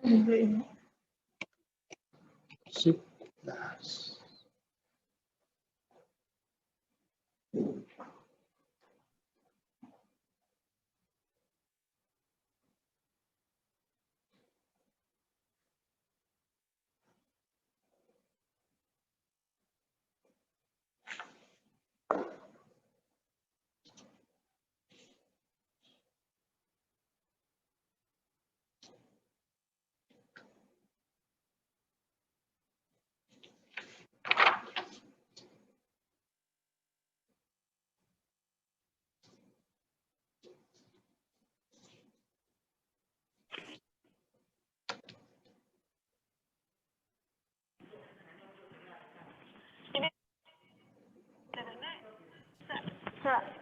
11.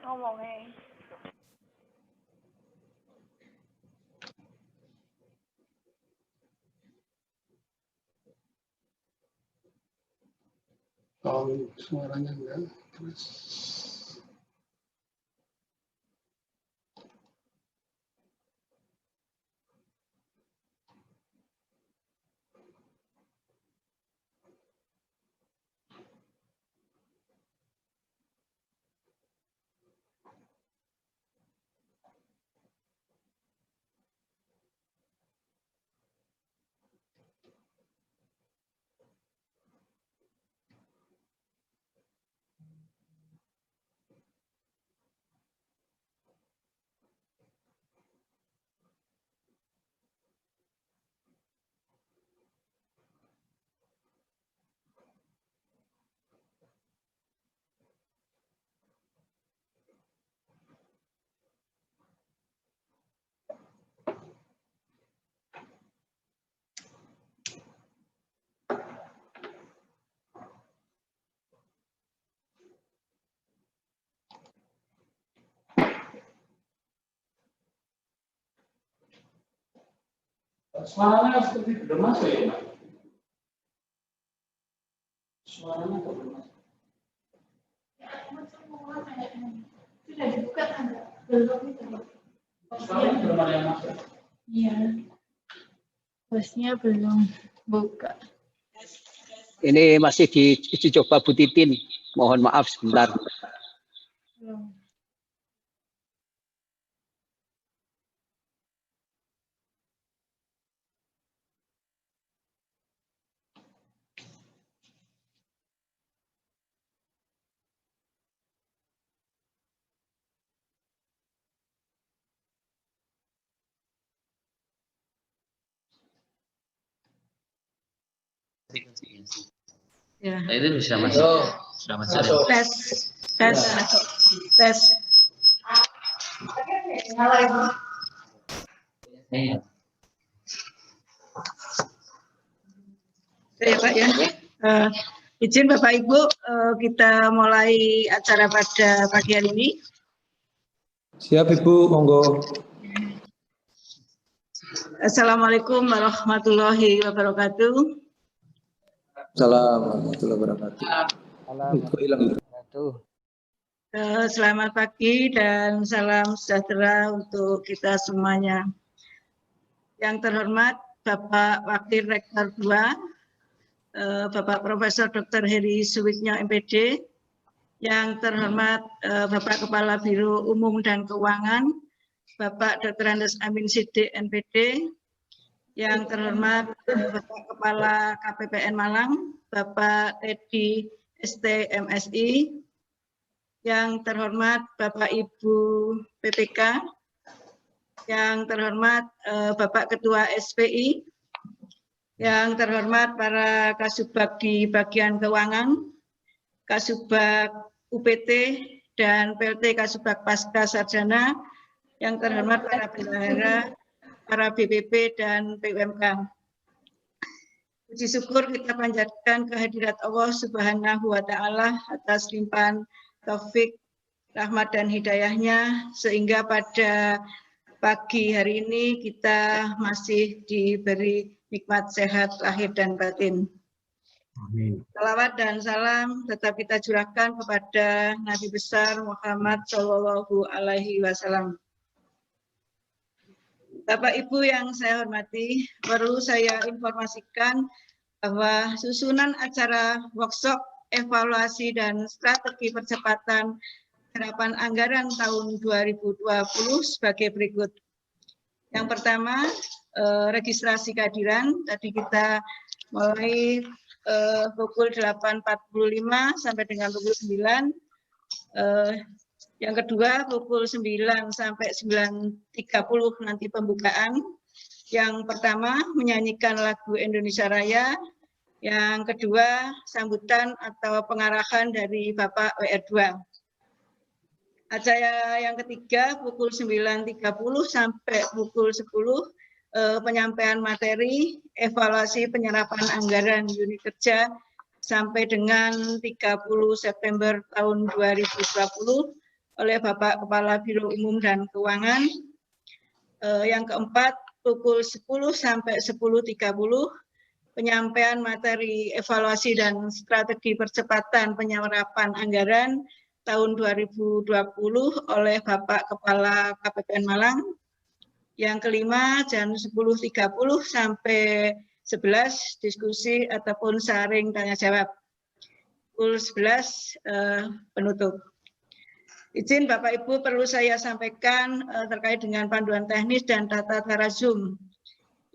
Ngomongnya. Kalau suaranya enggak, terus suaranya seperti belum masuk ya, Pak? Suaranya kok belum masuk? Sudah dibuka kan? Belum itu. Suaranya belum ada yang masuk. Iya. Bosnya belum buka. Ini masih diuji coba Bu Titin. Mohon maaf sebentar. Belum. Ya. Nah, itu bisa masuk. Sudah masuk. Ya? Tes. Tes. Iya. Ya Pak ya. Izin Bapak Ibu, kita mulai acara pada pagi hari ini. Siap Ibu, monggo. Assalamualaikum warahmatullahi wabarakatuh. Assalamualaikum warahmatullahi wabarakatuh. Selamat pagi dan salam sejahtera untuk kita semuanya. Yang terhormat Bapak Wakil Rektor 2, Bapak Profesor Dr. Heri Suwiknyo MPD, yang terhormat Bapak Kepala Biro Umum dan Keuangan, Bapak Dr. Andes Amin Siddiq NPD, yang terhormat Bapak Kepala KPPN Malang, Bapak Teddy ST MSI, yang terhormat Bapak Ibu PPK, yang terhormat Bapak Ketua SPI, yang terhormat para Kasubag di bagian keuangan, Kasubag UPT, dan PLT Kasubag Pasca Sarjana, yang terhormat para bendahara, para BPP, dan PUMK. Puji syukur kita panjatkan kehadirat Allah Subhanahu wa Ta'ala atas limpahan taufik, rahmat, dan hidayahnya, sehingga pada pagi hari ini kita masih diberi nikmat sehat lahir dan batin. Amin. Salawat dan salam tetap kita curahkan kepada Nabi besar Muhammad Shallallahu Alaihi Wasallam. Bapak Ibu yang saya hormati, perlu saya informasikan bahwa susunan acara workshop evaluasi dan strategi percepatan penyerapan anggaran tahun 2020 sebagai berikut. Yang pertama, registrasi kehadiran. Tadi kita mulai pukul 8.45 sampai dengan pukul 9. Yang kedua pukul 9 sampai 9.30 nanti pembukaan. Yang pertama menyanyikan lagu Indonesia Raya. Yang kedua sambutan atau pengarahan dari Bapak WR2. Acara yang ketiga pukul 9.30 sampai pukul 10 penyampaian materi evaluasi penyerapan anggaran unit kerja sampai dengan 30 September tahun 2020 oleh Bapak Kepala Biro Umum dan Keuangan. Yang keempat pukul 10 sampai 10.30 penyampaian materi evaluasi dan strategi percepatan penyerapan anggaran tahun 2020 oleh Bapak Kepala KPPN Malang. Yang kelima jam 10.30 sampai 11 diskusi ataupun saring tanya jawab. Pukul 11 penutup. Izin Bapak Ibu perlu saya sampaikan terkait dengan panduan teknis dan tata cara Zoom.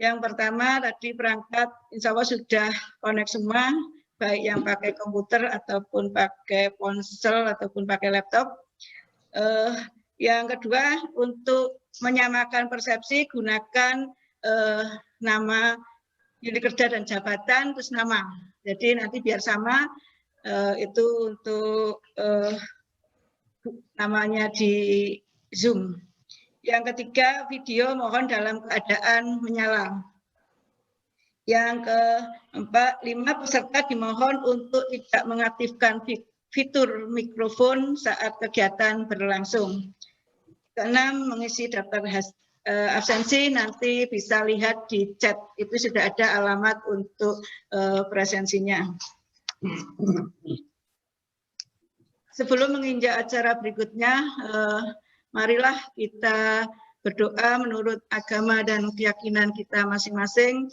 Yang pertama tadi perangkat insya Allah sudah connect semua, baik yang pakai komputer ataupun pakai ponsel ataupun pakai laptop. Yang kedua untuk menyamakan persepsi gunakan nama unit kerja dan jabatan terus nama. Jadi nanti biar sama itu untuk namanya di Zoom. Yang ketiga, video mohon dalam keadaan menyala. Yang keempat, 5 peserta dimohon untuk tidak mengaktifkan fitur mikrofon saat kegiatan berlangsung. Keenam, mengisi daftar absensi nanti bisa lihat di chat, itu sudah ada alamat untuk presensinya. Sebelum menginjak acara berikutnya, marilah kita berdoa menurut agama dan keyakinan kita masing-masing.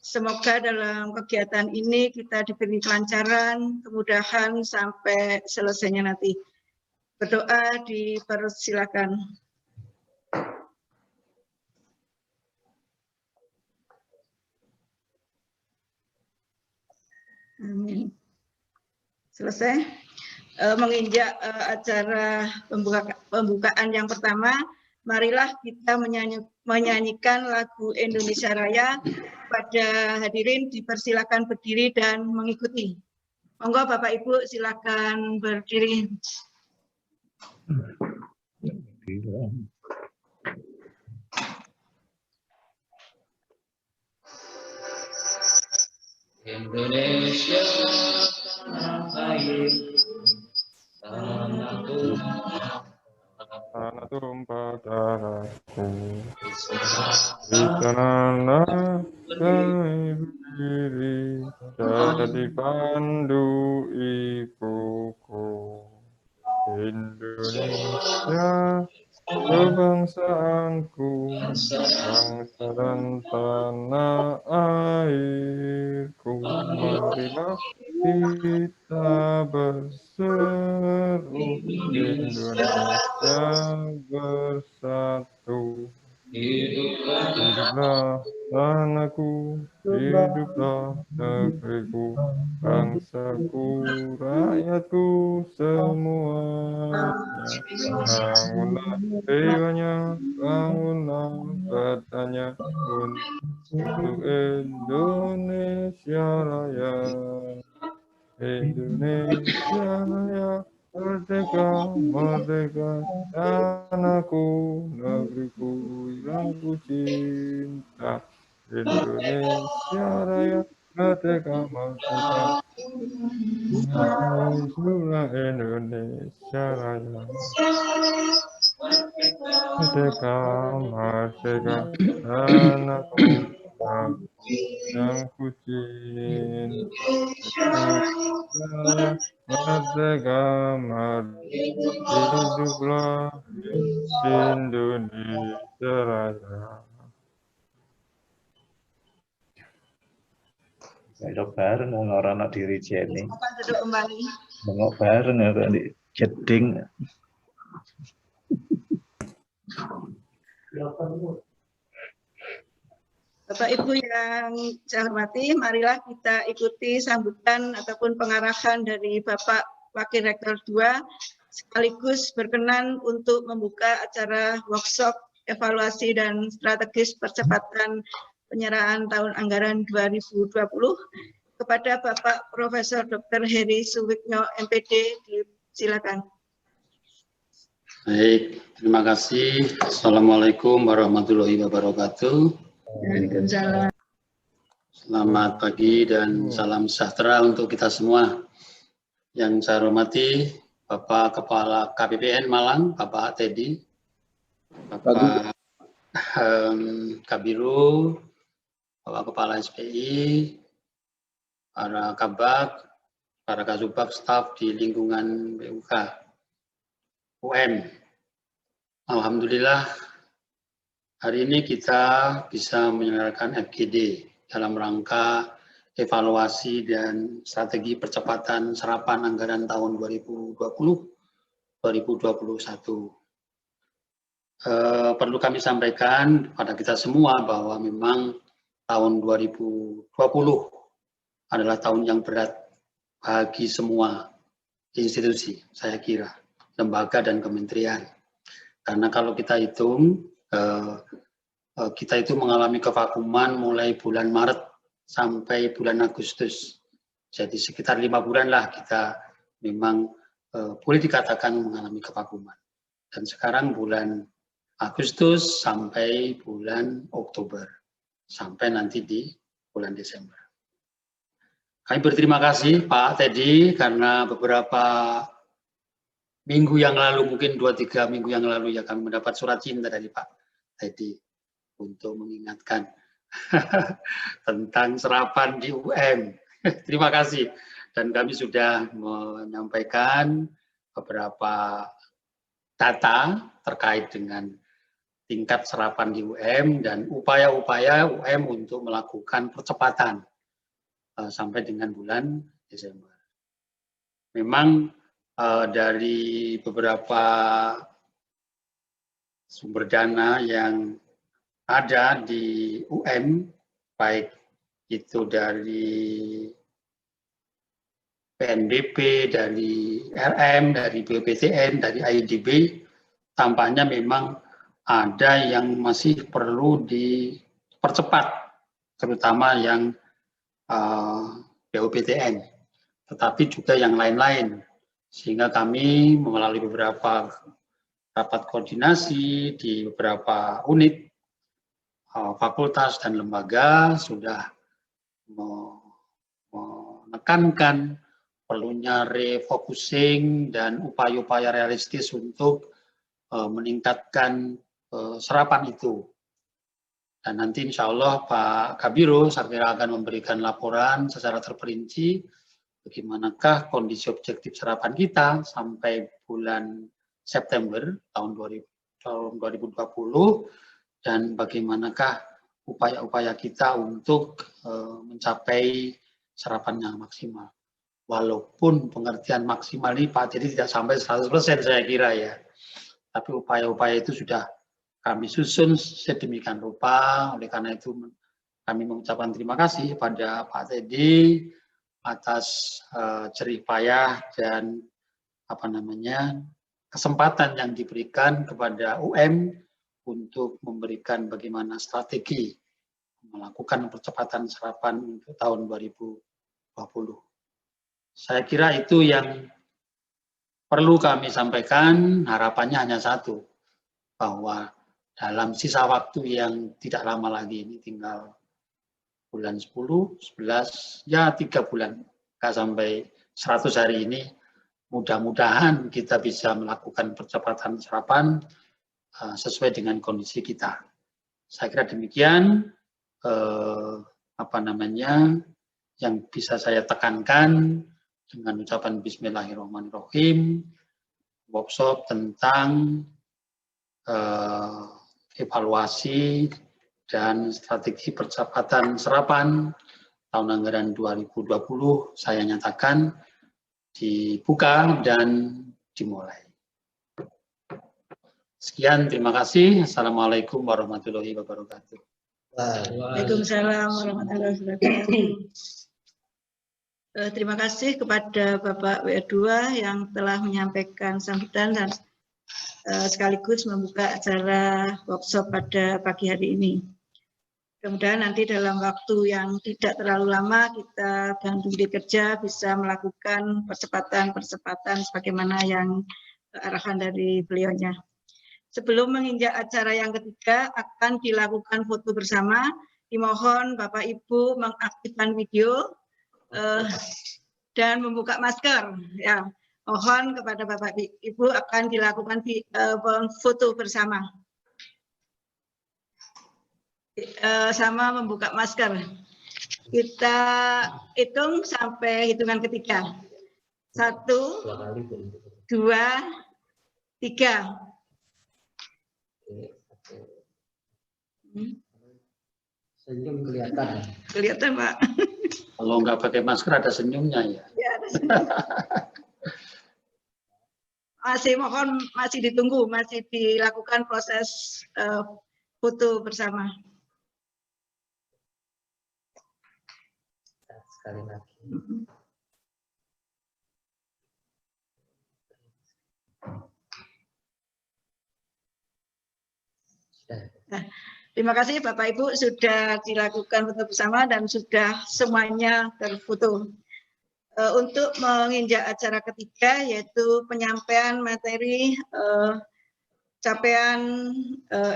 Semoga dalam kegiatan ini kita diberi kelancaran, kemudahan sampai selesainya nanti. Berdoa dipersilakan. Amin. Selesai. Menginjak acara pembukaan yang pertama, marilah kita menyanyikan lagu Indonesia Raya. Pada hadirin dipersilakan berdiri dan mengikuti. Monggo Bapak Ibu silakan berdiri. Indonesia tanah air, tanah tumpah darahku, di tanah kami berdiri, jadi pandu ibuku. Indonesia kebangsaanku, bangsa dan tanah airku. Marilah kita berseru, Indonesia bersatu. Hiduplah tanahku, hiduplah negeriku, bangsaku, rakyatku semuanya. Bangunlah jiwanya, bangunlah badannya untuk Indonesia Raya. Indonesia Raya, merdeka, merdeka, tanahku, negeriku yang ku cinta. Indonesia Raya, merdeka, merdeka, hiduplah Indonesia Raya. Merdeka, merdeka, tanahku, yang ku cinta. Merdeka, merdeka, hiduplah Indonesia Raya. Iso bareng orang anak diri jene. Silakan duduk kembali. Bengok bareng ya kok di jeding. Bapak Ibu yang saya hormati, marilah kita ikuti sambutan ataupun pengarahan dari Bapak Wakil Rektor 2 sekaligus berkenan untuk membuka acara workshop evaluasi dan strategis percepatan penyerahan tahun anggaran 2020 kepada Bapak Profesor Dr. Heri Suwikno MPD. Silakan. Baik, terima kasih. Assalamualaikum warahmatullahi wabarakatuh. Waalaikumsalam. Selamat pagi dan salam sejahtera untuk kita semua. Yang saya hormati Bapak Kepala KPPN Malang, Bapak Teddy, Bapak Kabiru, Bapak Kepala SPI, para Kabak, para Kasubag, staf di lingkungan BUK, UM. Alhamdulillah, hari ini kita bisa menyelenggarakan FGD dalam rangka evaluasi dan strategi percepatan serapan anggaran tahun 2020-2021. Perlu kami sampaikan kepada kita semua bahwa memang tahun 2020 adalah tahun yang berat bagi semua institusi, saya kira, lembaga dan kementerian. Karena kalau kita hitung, kita itu mengalami kevakuman mulai bulan Maret sampai bulan Agustus. Jadi sekitar 5 bulan lah kita memang boleh dikatakan mengalami kevakuman. Dan sekarang bulan Agustus sampai bulan Oktober, sampai nanti di bulan Desember. Kami berterima kasih Pak Teddy karena beberapa minggu yang lalu, mungkin 2-3 minggu yang lalu ya, kami mendapat surat cinta dari Pak Teddy untuk mengingatkan tentang serapan di UM. Terima kasih. Dan kami sudah menyampaikan beberapa data terkait dengan tingkat serapan di UM dan upaya-upaya UM untuk melakukan percepatan sampai dengan bulan Desember. Memang dari beberapa sumber dana yang ada di UM, baik itu dari PNBP, dari RM, dari BPTN, dari IDB, tampaknya memang ada yang masih perlu dipercepat, terutama yang BOPTN, tetapi juga yang lain-lain. Sehingga kami melalui beberapa rapat koordinasi di beberapa unit, fakultas dan lembaga sudah menekankan perlunya refocusing dan upaya-upaya realistis untuk meningkatkan serapan itu. Dan nanti insya Allah Pak Kabiru saya kira akan memberikan laporan secara terperinci bagaimanakah kondisi objektif serapan kita sampai bulan September tahun 2020 dan bagaimanakah upaya-upaya kita untuk mencapai serapan yang maksimal. Walaupun pengertian maksimal ini Pak Teddy tidak sampai 100% saya kira ya. Tapi upaya-upaya itu sudah kami susun sedemikian rupa. Oleh karena itu kami mengucapkan terima kasih pada Pak Teddy atas jerih payah dan kesempatan yang diberikan kepada UM untuk memberikan bagaimana strategi melakukan percepatan serapan untuk tahun 2020. Saya kira itu yang perlu kami sampaikan. Harapannya hanya satu, bahwa dalam sisa waktu yang tidak lama lagi, ini tinggal bulan 10, 11, ya 3 bulan, nggak sampai 100 hari ini, mudah-mudahan kita bisa melakukan percepatan serapan sesuai dengan kondisi kita. Saya kira demikian yang bisa saya tekankan dengan ucapan Bismillahirrahmanirrahim, workshop tentang evaluasi dan strategi percepatan serapan tahun anggaran 2020 saya nyatakan dibuka dan dimulai. Sekian, terima kasih. Assalamualaikum warahmatullahi wabarakatuh. Waalaikumsalam warahmatullahi wabarakatuh. Terima kasih kepada Bapak W2 yang telah menyampaikan sambutan dan sekaligus membuka acara workshop pada pagi hari ini. Mudah-mudahan nanti dalam waktu yang tidak terlalu lama kita bantu di kerja bisa melakukan percepatan sebagaimana yang arahan dari beliaunya. Sebelum menginjak acara yang ketiga akan dilakukan foto bersama. Dimohon Bapak Ibu mengaktifkan video dan membuka masker. Ya, mohon kepada Bapak Ibu akan dilakukan foto bersama. Sama membuka masker. Kita hitung sampai hitungan ketiga. 1, 2, 3. Senyum kelihatan. Kelihatan, Pak. Kalau nggak pakai masker ada senyumnya ya. Ya, ada senyum. Masih ditunggu, masih dilakukan proses foto bersama. Sekali lagi. Terima kasih Bapak Ibu sudah dilakukan foto bersama dan sudah semuanya terfoto. Untuk menginjak acara ketiga yaitu penyampaian materi capaian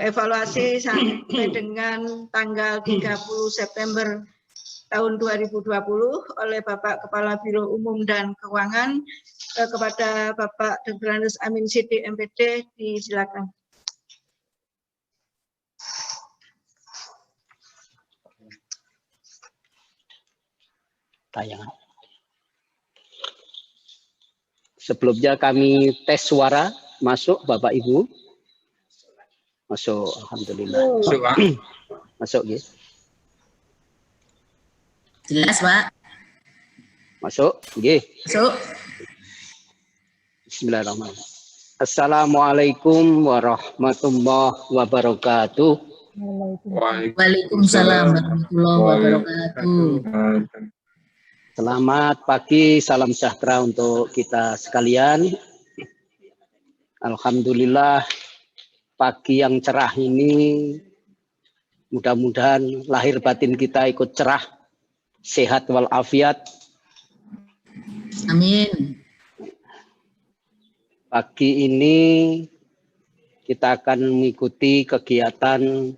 evaluasi sampai dengan tanggal 30 September tahun 2020 oleh Bapak Kepala Biro Umum dan Keuangan kepada Bapak Dr. Andes Amin Siddiq MPD, disilakan. Tayangan. Sebelumnya kami tes suara, masuk Bapak Ibu. Masuk, alhamdulillah. Masuk, ya. Jelas, Pak. Masuk, ya. Masuk. Bismillahirrahmanirrahim. Assalamualaikum warahmatullahi wabarakatuh. Waalaikumsalam warahmatullahi wabarakatuh. Selamat pagi, salam sejahtera untuk kita sekalian. Alhamdulillah pagi yang cerah ini mudah-mudahan lahir batin kita ikut cerah, sehat walafiat. Amin. Pagi ini kita akan mengikuti kegiatan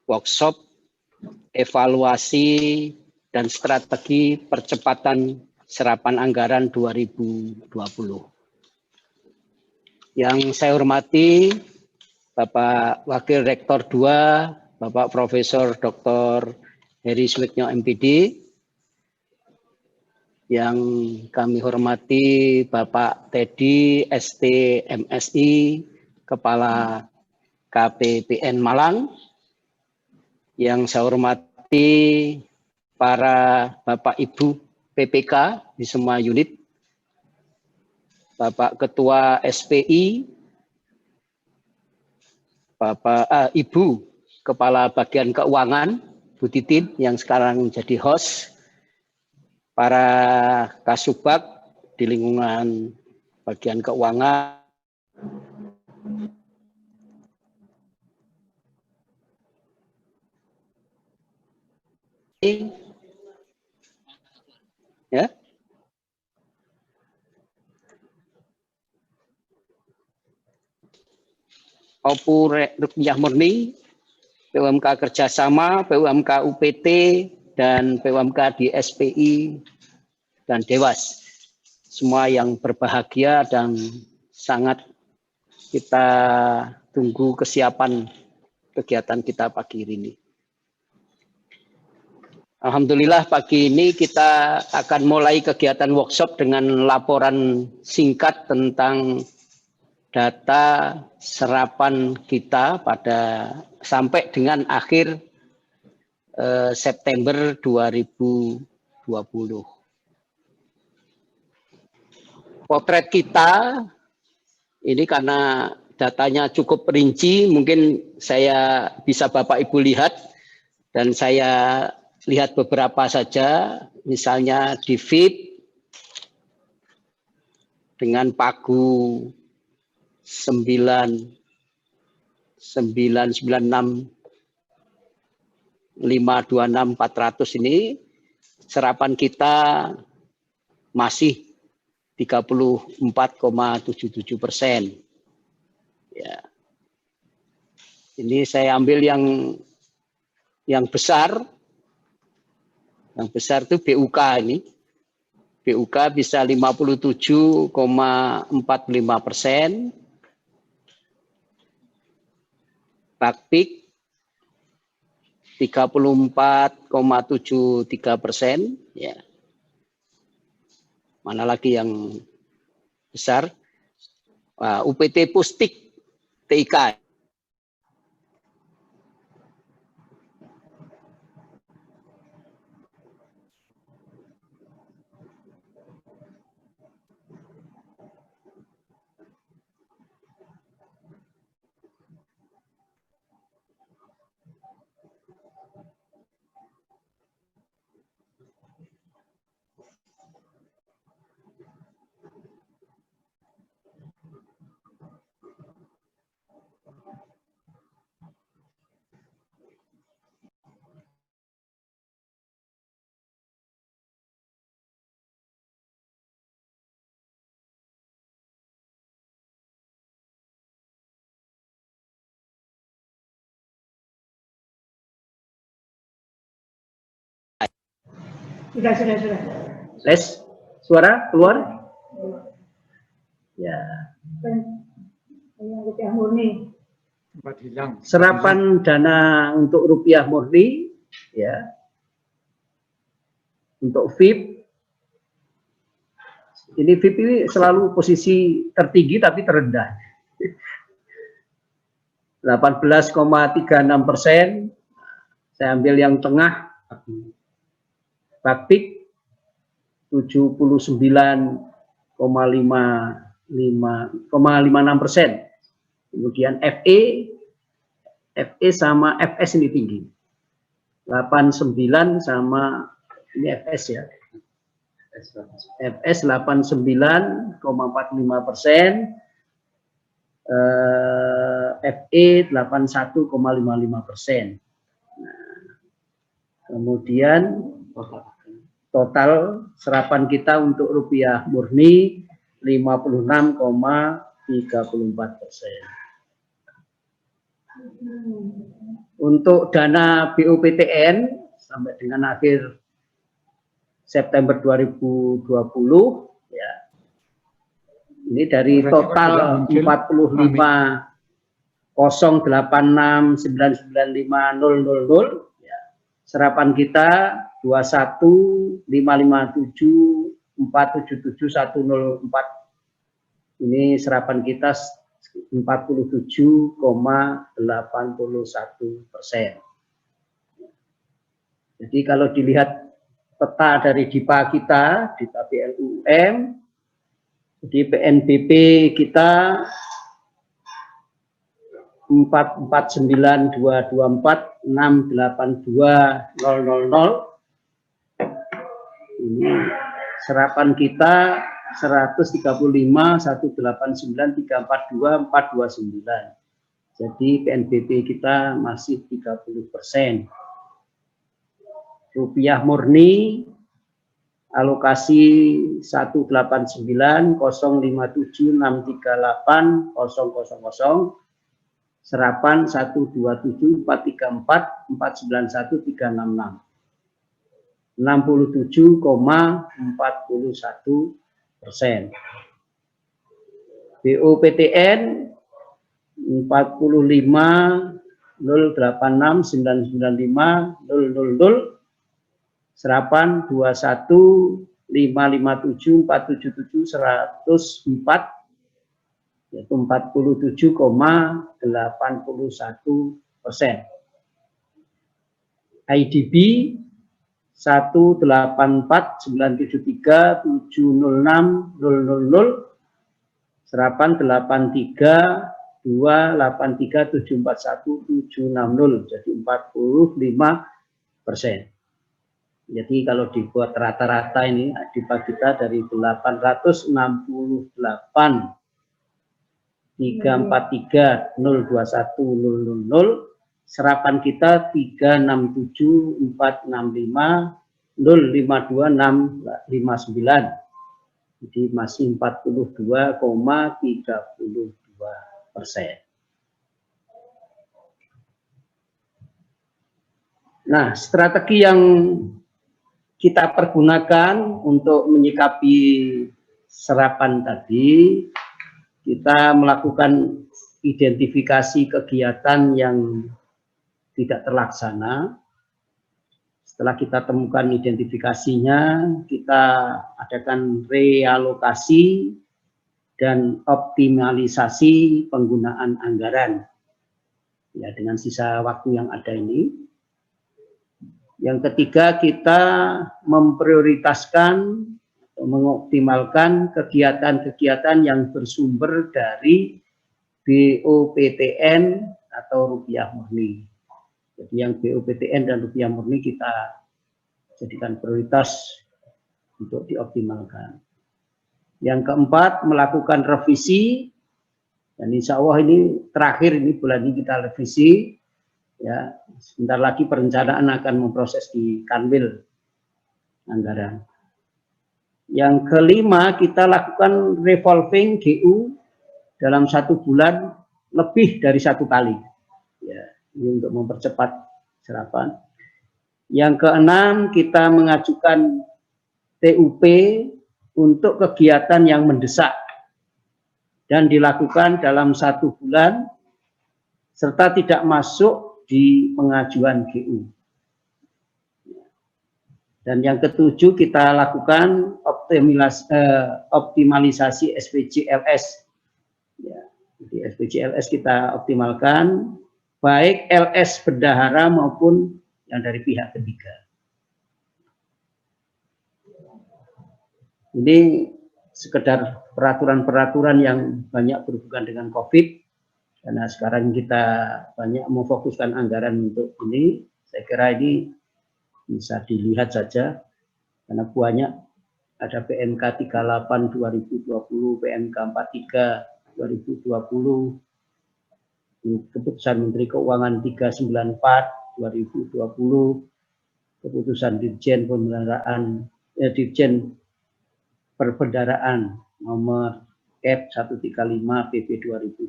workshop evaluasi dan strategi percepatan serapan anggaran 2020. Yang saya hormati Bapak Wakil Rektor 2, Bapak Profesor Dr. Heri Suwitnyo MPD. Yang kami hormati Bapak Teddy ST MSI, Kepala KPPN Malang. Yang saya hormati para Bapak Ibu PPK di semua unit, Bapak Ketua SPI, Bapak Ibu Kepala Bagian Keuangan, Bu Titin yang sekarang menjadi host, para Kasubag di lingkungan bagian keuangan, ya. Opu Rukyah Murni, PUMK Kerjasama, PUMK UPT, dan PUMK di SPI, dan Dewas. Semua yang berbahagia dan sangat kita tunggu kesiapan kegiatan kita pagi ini. Alhamdulillah pagi ini kita akan mulai kegiatan workshop dengan laporan singkat tentang data serapan kita pada sampai dengan akhir September 2020. Potret kita ini karena datanya cukup rinci, mungkin saya bisa Bapak Ibu lihat dan saya lihat beberapa saja, misalnya di VIP dengan pagu 996.526.400 ini serapan kita masih 34,77%. Ya. Ini saya ambil yang besar. Yang besar itu BUK ini. BUK bisa 57,45%. Bakpik 34,73%. Ya. Mana lagi yang besar? UPT Pustik TIK. Sudah. Les, suara keluar? Ya. Rupiah murni. Serapan dana untuk rupiah murni, ya. Untuk VIP, ini VIP ini selalu posisi tertinggi tapi terendah. 18,36%. Saya ambil yang tengah. Bakpik 79,56%. Kemudian FE sama FS ini tinggi. 89 sama ini FS ya. FS 89,45%. FE 81,55%. Kemudian total serapan kita untuk rupiah murni 56,34%. Untuk dana BUPTN sampai dengan akhir September 2020 ya. Ini dari total 45.086.995.000 ya. Serapan kita 21.557.477.104. Ini serapan kita 47,81%. Jadi kalau dilihat peta dari DIPA kita, DIPA BLUM, di PNBP kita 449.224.682.000. Ini serapan kita 135.189.342.429. Jadi PNBP kita masih 30%. Rupiah murni alokasi 189.057.638.000, serapan 127.434.491.366, 67,41%. BUPTN 45.086.995.000, serapan 21.557.477.104, yaitu 47,81%. IDB 184-973-706-000, serapan 83-283-741-760, jadi 45%. Jadi kalau dibuat rata-rata ini dibagi kita dari 868 343 021 000, serapan kita 367 465 052 659. Jadi masih 42,32%. Nah, strategi yang kita pergunakan untuk menyikapi serapan tadi, kita melakukan identifikasi kegiatan yang tidak terlaksana. Setelah kita temukan identifikasinya, kita adakan realokasi dan optimalisasi penggunaan anggaran. Ya, dengan sisa waktu yang ada ini. Yang ketiga, kita memprioritaskan atau mengoptimalkan kegiatan-kegiatan yang bersumber dari BOPTN atau rupiah murni. Jadi yang BOPTN dan rupiah murni kita jadikan prioritas untuk dioptimalkan. Yang keempat, melakukan revisi, dan insya Allah ini terakhir, ini bulan ini kita revisi. Ya, sebentar lagi perencanaan akan memproses di Kanwil anggaran. Yang kelima, kita lakukan revolving GU dalam 1 bulan lebih dari 1 kali. Ya, ini untuk mempercepat serapan. Yang keenam, kita mengajukan TUP untuk kegiatan yang mendesak dan dilakukan dalam 1 bulan serta tidak masuk di pengajuan GU. Dan yang ketujuh, kita lakukan optimalisasi SPJLS. Ya, jadi SPJLS kita optimalkan, baik LS bendahara maupun yang dari pihak ketiga. Ini sekedar peraturan-peraturan yang banyak berhubungan dengan COVID. Karena sekarang kita banyak memfokuskan anggaran untuk ini, saya kira ini bisa dilihat saja, karena banyak ada PMK 38 2020, PMK 43 2020, keputusan Menteri Keuangan 394 2020, keputusan Dirjen Dirjen Perbendaraan nomor Cap 135 PP 2020,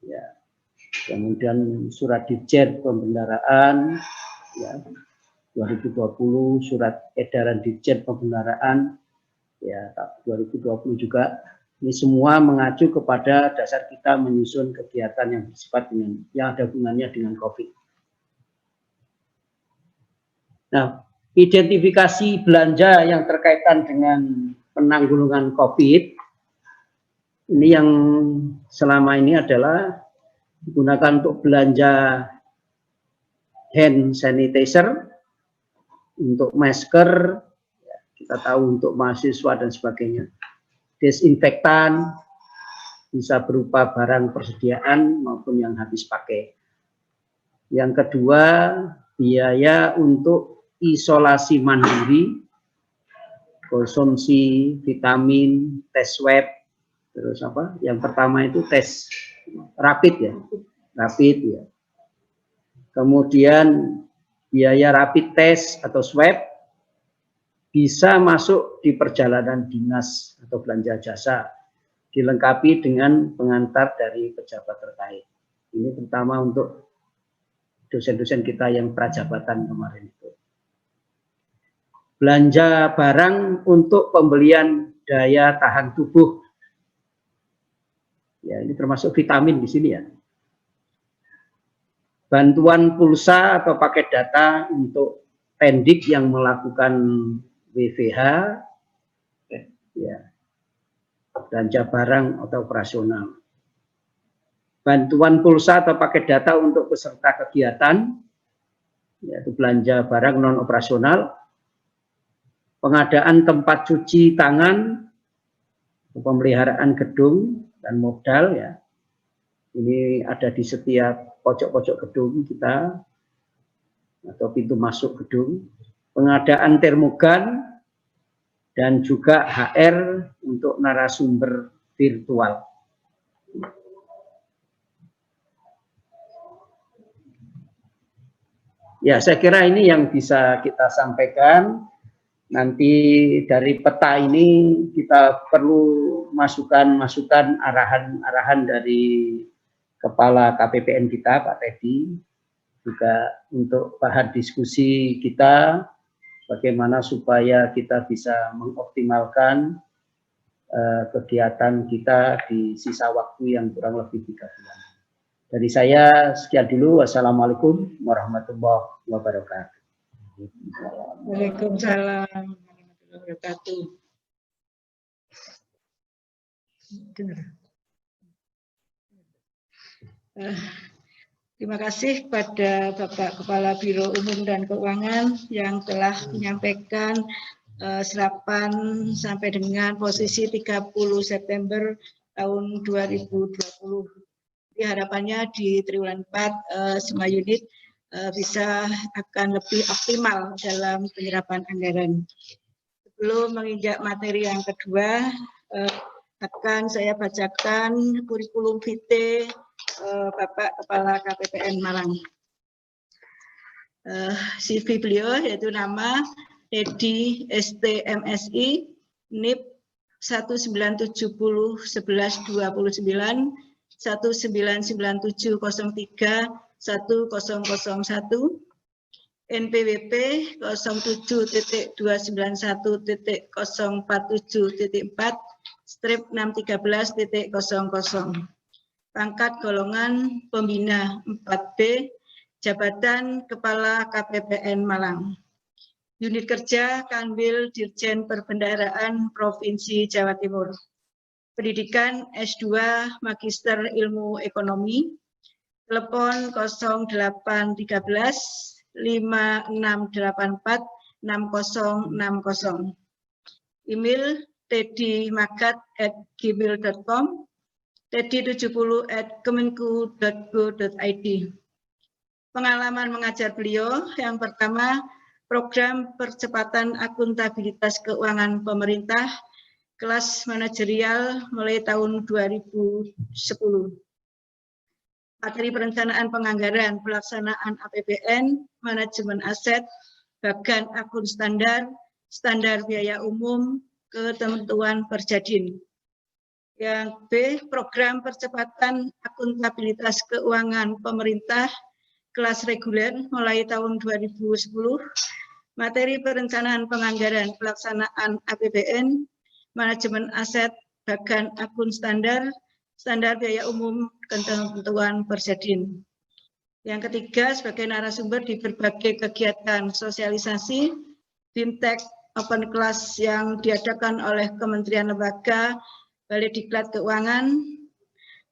ya, kemudian surat Dirjen Pembendaraan, ya, 2020, surat edaran Dirjen Pembendaraan, ya, 2020 juga. Ini semua mengacu kepada dasar kita menyusun kegiatan yang bersifat dengan yang ada hubungannya dengan COVID. Nah, identifikasi belanja yang terkaitan dengan penanggulangan COVID ini yang selama ini adalah digunakan untuk belanja hand sanitizer, untuk masker, ya, kita tahu untuk mahasiswa dan sebagainya, desinfektan, bisa berupa barang persediaan maupun yang habis pakai. Yang kedua, biaya untuk isolasi mandiri, konsumsi vitamin, tes swab, terus apa? Yang pertama itu tes rapid ya, rapid ya. Kemudian biaya rapid test atau swab bisa masuk di perjalanan dinas atau belanja jasa, dilengkapi dengan pengantar dari pejabat terkait. Ini terutama untuk dosen-dosen kita yang prajabatan kemarin itu. Belanja barang untuk pembelian daya tahan tubuh. Ya, ini termasuk vitamin di sini ya. Bantuan pulsa atau paket data untuk pendik yang melakukan WFH, ya, belanja barang atau operasional. Bantuan pulsa atau paket data untuk peserta kegiatan, yaitu belanja barang non operasional, pengadaan tempat cuci tangan, pemeliharaan gedung dan modal ya. Ini ada di setiap pojok-pojok gedung kita atau pintu masuk gedung, pengadaan termogan dan juga HR untuk narasumber virtual. Ya, saya kira ini yang bisa kita sampaikan. Nanti dari peta ini kita perlu masukan-masukan, arahan-arahan dari Kepala KPPN kita, Pak Teddy, juga untuk bahan diskusi kita, bagaimana supaya kita bisa mengoptimalkan kegiatan kita di sisa waktu yang kurang lebih 3 bulan. Dari saya sekian dulu. Wassalamualaikum warahmatullahi wabarakatuh. Waalaikumsalam warahmatullahi wabarakatuh. Terima kasih kepada Bapak Kepala Biro Umum dan Keuangan yang telah menyampaikan serapan sampai dengan posisi 30 September tahun 2020. Harapannya di triwulan 4 semua unit bisa akan lebih optimal dalam penyerapan anggaran. Sebelum menginjak materi yang kedua, akan saya bacakan kurikulum vitae Bapak Kepala KPPN Malang. CV beliau yaitu nama Teddy STMSI, NIP 19701129 199703 1001, NPWP 07.291.047.4 strip 613.00, pangkat golongan pembina 4B, jabatan Kepala KPPN Malang, unit kerja Kanwil Dirjen Perbendaharaan Provinsi Jawa Timur, pendidikan S2 Magister Ilmu Ekonomi, telepon 0813 5684 6060, email teddymagat@gmail.com, teddy70@kemenku.go.id. Pengalaman mengajar beliau yang pertama, program percepatan akuntabilitas keuangan pemerintah, kelas manajerial mulai tahun 2010. Materi perencanaan penganggaran, pelaksanaan APBN, manajemen aset, bagan akun standar, standar biaya umum, ketentuan Perjadin. Yang B, program percepatan akuntabilitas keuangan pemerintah, kelas reguler mulai tahun 2010, materi perencanaan penganggaran, pelaksanaan APBN, manajemen aset, bagan akun standar, standar biaya umum, ketentuan Perjadin. Yang ketiga, sebagai narasumber di berbagai kegiatan sosialisasi, Bimtek Open Class yang diadakan oleh Kementerian Lembaga, Balai Diklat Keuangan,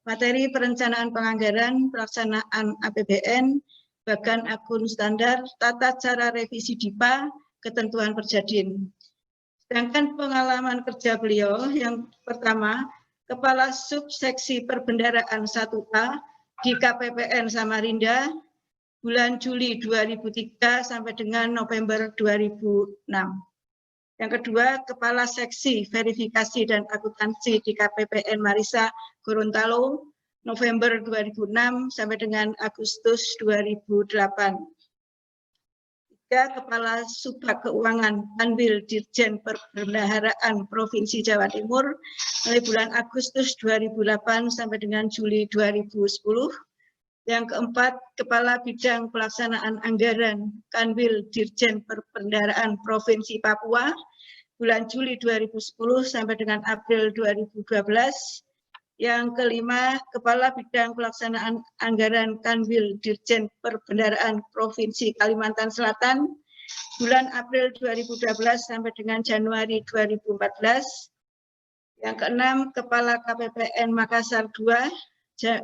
materi perencanaan penganggaran, pelaksanaan APBN, bagan akun standar, tata cara revisi DIPA, ketentuan Perjadin. Sedangkan pengalaman kerja beliau yang pertama, Kepala Subseksi Perbendaharaan 1A di KPPN Samarinda, bulan Juli 2003 sampai dengan November 2006. Yang kedua, Kepala Seksi Verifikasi dan Akuntansi di KPPN Marisa, Gorontalo, November 2006 sampai dengan Agustus 2008. Kepala Subbag Keuangan Kanwil Dirjen Perbendaharaan Provinsi Jawa Timur mulai bulan Agustus 2008 sampai dengan Juli 2010. Yang keempat, Kepala Bidang Pelaksanaan Anggaran Kanwil Dirjen Perbendaharaan Provinsi Papua bulan Juli 2010 sampai dengan April 2012. Yang kelima, Kepala Bidang Pelaksanaan Anggaran Kanwil Dirjen Perbendaharaan Provinsi Kalimantan Selatan bulan April 2012 sampai dengan Januari 2014. Yang keenam, Kepala KPPN Makassar II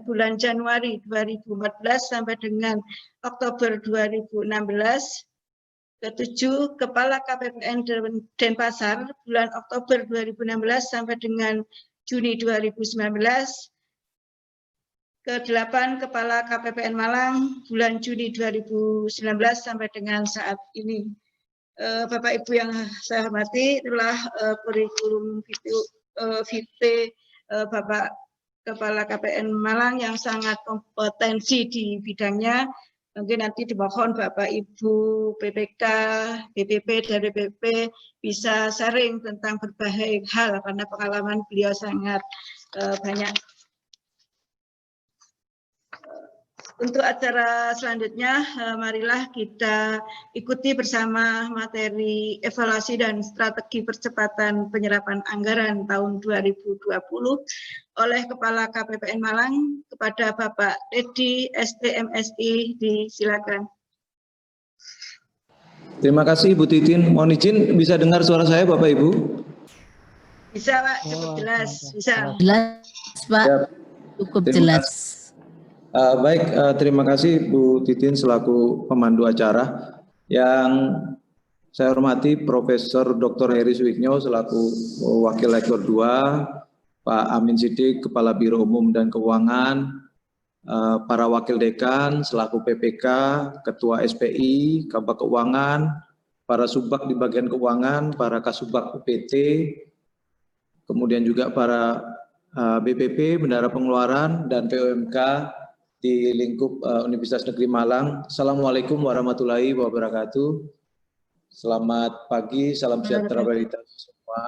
bulan Januari 2014 sampai dengan Oktober 2016. Ketujuh, Kepala KPPN Denpasar bulan Oktober 2016 sampai dengan Juni 2019. Kedelapan, Kepala KPPN Malang bulan Juni 2019 sampai dengan saat ini. Bapak Ibu yang saya hormati, itulah kurikulum vitae Bapak Kepala KPN Malang yang sangat kompetensi di bidangnya. Mungkin nanti dimohon Bapak Ibu PPK, BPP, dan BPP bisa sharing tentang berbagai hal karena pengalaman beliau sangat banyak. Untuk acara selanjutnya, marilah kita ikuti bersama materi evaluasi dan strategi percepatan penyerapan anggaran tahun 2020 oleh Kepala KPPN Malang kepada Bapak Teddy STMSI. Disilakan. Terima kasih Ibu Titin. Mohon izin bisa dengar suara saya Bapak Ibu? Bisa Pak, cukup jelas. Bisa. Jelas, Pak. Ya. Cukup Terima jelas. Baik, terima kasih Bu Titin selaku pemandu acara. Yang saya hormati Profesor Dr. Heri Suwigno selaku Wakil Rektor 2, Pak Amin Siddiq, Kepala Biro Umum dan Keuangan, para Wakil Dekan selaku PPK, Ketua SPI, Kabak Keuangan, para Subbak di bagian keuangan, para Kasubag UPT, kemudian juga para BPP, Bendara Pengeluaran, dan POMK di lingkup Universitas Negeri Malang. Assalamualaikum warahmatullahi wabarakatuh. Selamat pagi, salam sejahtera bagi kita semua.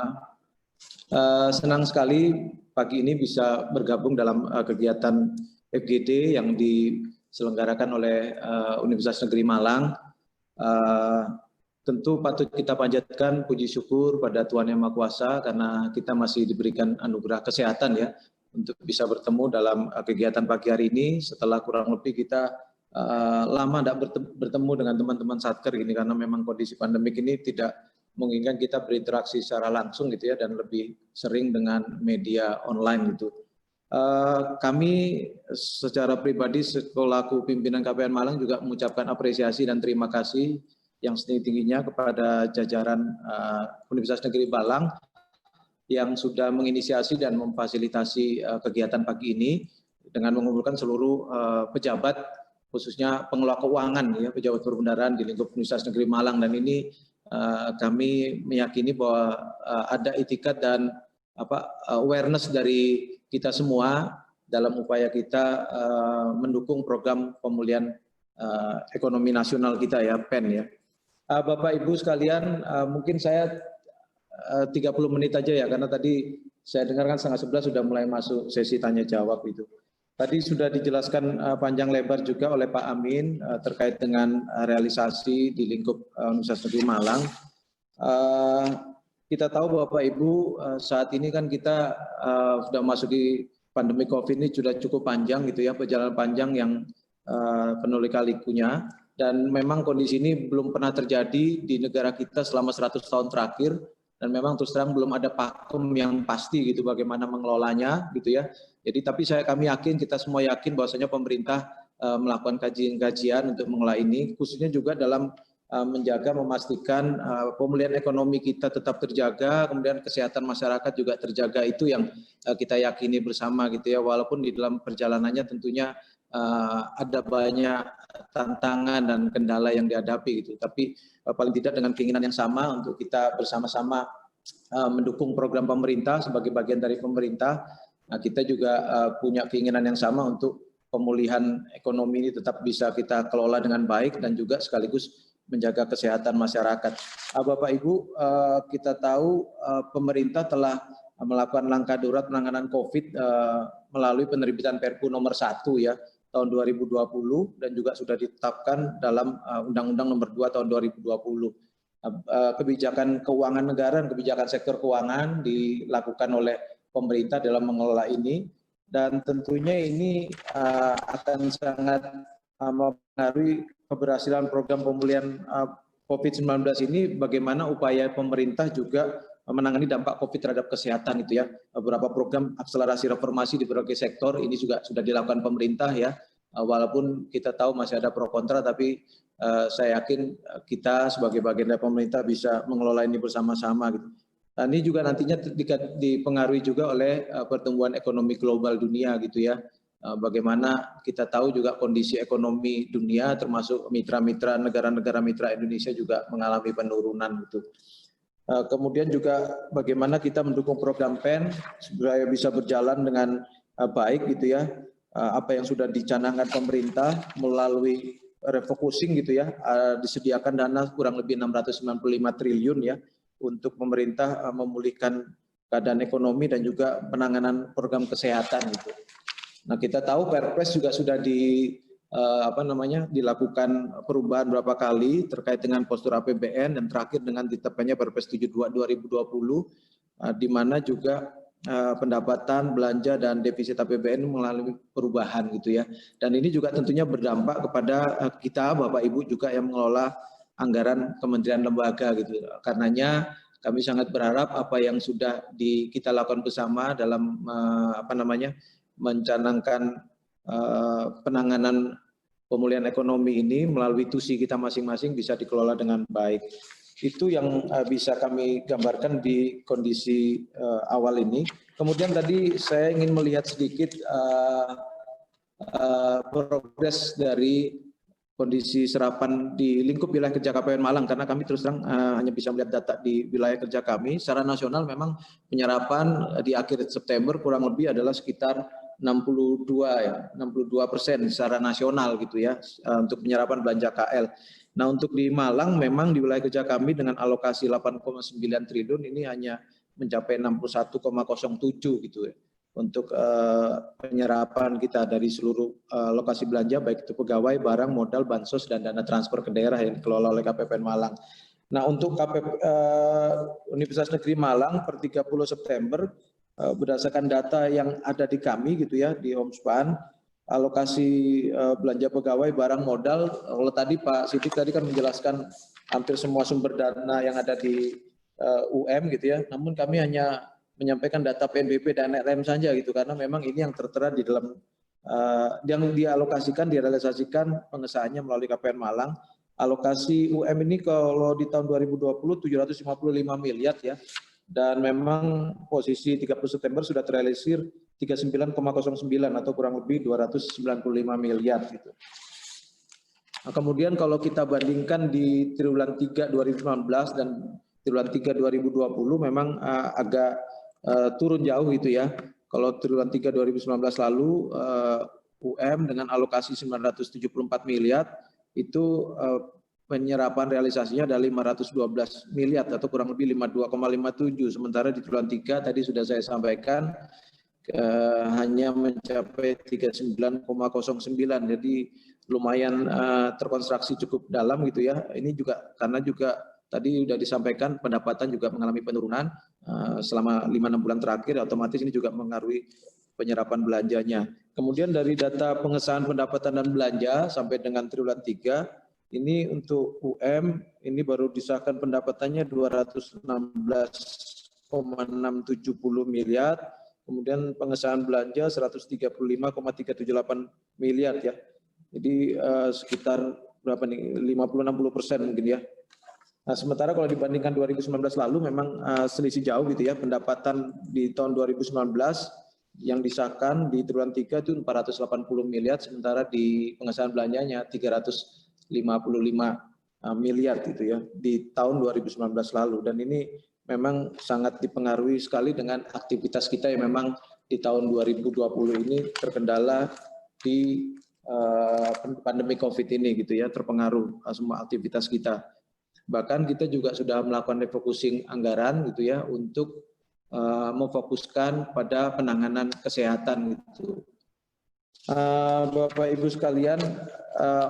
Senang sekali pagi ini bisa bergabung dalam kegiatan FGD yang diselenggarakan oleh Universitas Negeri Malang. Tentu patut kita panjatkan puji syukur pada Tuhan Yang Maha Kuasa karena kita masih diberikan anugerah kesehatan ya, untuk bisa bertemu dalam kegiatan pagi hari ini setelah kurang lebih kita lama tidak bertemu dengan teman-teman Satker gini karena memang kondisi pandemik ini tidak menginginkan kita berinteraksi secara langsung gitu ya dan lebih sering dengan media online gitu. Kami secara pribadi selaku pimpinan KPN Malang juga mengucapkan apresiasi dan terima kasih yang setinggi-tingginya kepada jajaran Universitas Negeri Malang yang sudah menginisiasi dan memfasilitasi kegiatan pagi ini dengan mengumpulkan seluruh pejabat, khususnya pengelola keuangan, ya, pejabat perbendaharaan di lingkup Universitas Negeri Malang. Dan ini kami meyakini bahwa ada itikat dan awareness dari kita semua dalam upaya kita mendukung program pemulihan ekonomi nasional kita ya, PEN ya. Bapak Ibu sekalian, mungkin saya 30 menit aja ya, karena tadi saya dengarkan 10:30 sudah mulai masuk sesi tanya jawab itu. Tadi sudah dijelaskan panjang lebar juga oleh Pak Amin terkait dengan realisasi di lingkup Universitas Negeri Malang. Kita tahu Bapak Ibu saat ini kan kita sudah masuki pandemi COVID ini sudah cukup panjang gitu ya, perjalanan panjang yang penuh lika-likunya. Dan memang kondisi ini belum pernah terjadi di negara kita selama 100 tahun terakhir. Dan memang terus terang belum ada pakem yang pasti gitu bagaimana mengelolanya gitu ya. Jadi tapi kami yakin, kita semua yakin bahwasanya pemerintah melakukan kajian-kajian untuk mengelola ini, khususnya juga dalam menjaga memastikan pemulihan ekonomi kita tetap terjaga, kemudian kesehatan masyarakat juga terjaga, itu yang kita yakini bersama gitu ya. Walaupun di dalam perjalanannya tentunya ada banyak tantangan dan kendala yang dihadapi gitu. Tapi paling tidak dengan keinginan yang sama untuk kita bersama-sama mendukung program pemerintah sebagai bagian dari pemerintah. Nah, kita juga punya keinginan yang sama untuk pemulihan ekonomi ini tetap bisa kita kelola dengan baik dan juga sekaligus menjaga kesehatan masyarakat. Bapak Ibu, kita tahu pemerintah telah melakukan langkah darurat penanganan COVID melalui penerbitan Perpu nomor 1 ya, tahun 2020 dan juga sudah ditetapkan dalam Undang-Undang nomor 2 tahun 2020. Kebijakan keuangan negara dan kebijakan sektor keuangan dilakukan oleh pemerintah dalam mengelola ini, dan tentunya ini akan sangat mempengaruhi keberhasilan program pemulihan COVID-19 ini, bagaimana upaya pemerintah juga menangani dampak COVID terhadap kesehatan itu ya. Beberapa program akselerasi reformasi di berbagai sektor ini juga sudah dilakukan pemerintah ya. Walaupun kita tahu masih ada pro kontra, tapi saya yakin kita sebagai bagian dari pemerintah bisa mengelola ini bersama-sama gitu. Dan ini juga nantinya dipengaruhi juga oleh pertumbuhan ekonomi global dunia gitu ya. Bagaimana kita tahu juga kondisi ekonomi dunia termasuk mitra-mitra negara-negara mitra Indonesia juga mengalami penurunan gitu. Kemudian juga bagaimana kita mendukung program PEN supaya bisa berjalan dengan baik gitu ya. Apa yang sudah dicanangkan pemerintah melalui refocusing gitu ya, disediakan dana kurang lebih 695 triliun ya untuk pemerintah memulihkan keadaan ekonomi dan juga penanganan program kesehatan gitu. Nah, kita tahu Perpres juga sudah dilakukan perubahan berapa kali terkait dengan postur APBN dan terakhir dengan ditetapkannya Perpres 72 2020 di mana juga pendapatan, belanja dan defisit APBN mengalami perubahan gitu ya. Dan ini juga tentunya berdampak kepada kita Bapak Ibu juga yang mengelola anggaran kementerian lembaga gitu. Karenanya kami sangat berharap apa yang sudah kita lakukan bersama dalam mencanangkan penanganan pemulihan ekonomi ini melalui tusi kita masing-masing bisa dikelola dengan baik. Itu yang bisa kami gambarkan di kondisi awal ini. Kemudian tadi saya ingin melihat sedikit progres dari kondisi serapan di lingkup wilayah kerja KPN Malang, karena kami terus terang hanya bisa melihat data di wilayah kerja kami. Secara nasional memang penyerapan di akhir September kurang lebih adalah sekitar 62% secara nasional gitu ya untuk penyerapan belanja KL. Nah, untuk di Malang memang di wilayah kerja kami dengan alokasi 8,9 triliun ini hanya mencapai 61,07 gitu ya untuk penyerapan kita dari seluruh lokasi belanja baik itu pegawai, barang, modal, bansos dan dana transfer ke daerah yang dikelola oleh KPPN Malang. Nah, untuk Universitas Negeri Malang per 30 September berdasarkan data yang ada di kami gitu ya di Omspan, alokasi belanja pegawai, barang, modal, kalau tadi Pak Sidik tadi kan menjelaskan hampir semua sumber dana yang ada di UM gitu ya, namun kami hanya menyampaikan data PNBP dan RM saja gitu, karena memang ini yang tertera di dalam yang dialokasikan, direalisasikan pengesahannya melalui KPN Malang. Alokasi UM ini kalau di tahun 2020 755 miliar ya, dan memang posisi 30 September sudah terrealisir 39,09 atau kurang lebih 295 miliar gitu. Nah, kemudian kalau kita bandingkan di triwulan 3 2019 dan triwulan 3 2020 memang agak turun jauh gitu ya. Kalau triwulan 3 2019 lalu UM dengan alokasi 974 miliar itu penyerapan realisasinya ada 512 miliar atau kurang lebih 52,57. Sementara di triwulan 3 tadi sudah saya sampaikan hanya mencapai 39,09. Jadi lumayan terkonstruksi cukup dalam gitu ya. Ini juga karena juga tadi sudah disampaikan pendapatan juga mengalami penurunan selama 5-6 bulan terakhir, otomatis ini juga mengaruhi penyerapan belanjanya. Kemudian dari data pengesahan pendapatan dan belanja sampai dengan triwulan 3, ini untuk UM ini baru disahkan pendapatannya 216,670 miliar, kemudian pengesahan belanja 135,378 miliar ya. Jadi sekitar berapa nih, 50-60% mungkin ya. Nah, sementara kalau dibandingkan 2019 lalu memang selisih jauh gitu ya, pendapatan di tahun 2019 yang disahkan di triwulan 3 itu 480 miliar, sementara di pengesahan belanjanya 355 miliar gitu ya di tahun 2019 lalu. Dan ini memang sangat dipengaruhi sekali dengan aktivitas kita yang memang di tahun 2020 ini terkendala di pandemi COVID ini gitu ya, terpengaruh semua aktivitas kita. Bahkan kita juga sudah melakukan refocusing anggaran gitu ya untuk memfokuskan pada penanganan kesehatan gitu. Bapak Ibu sekalian,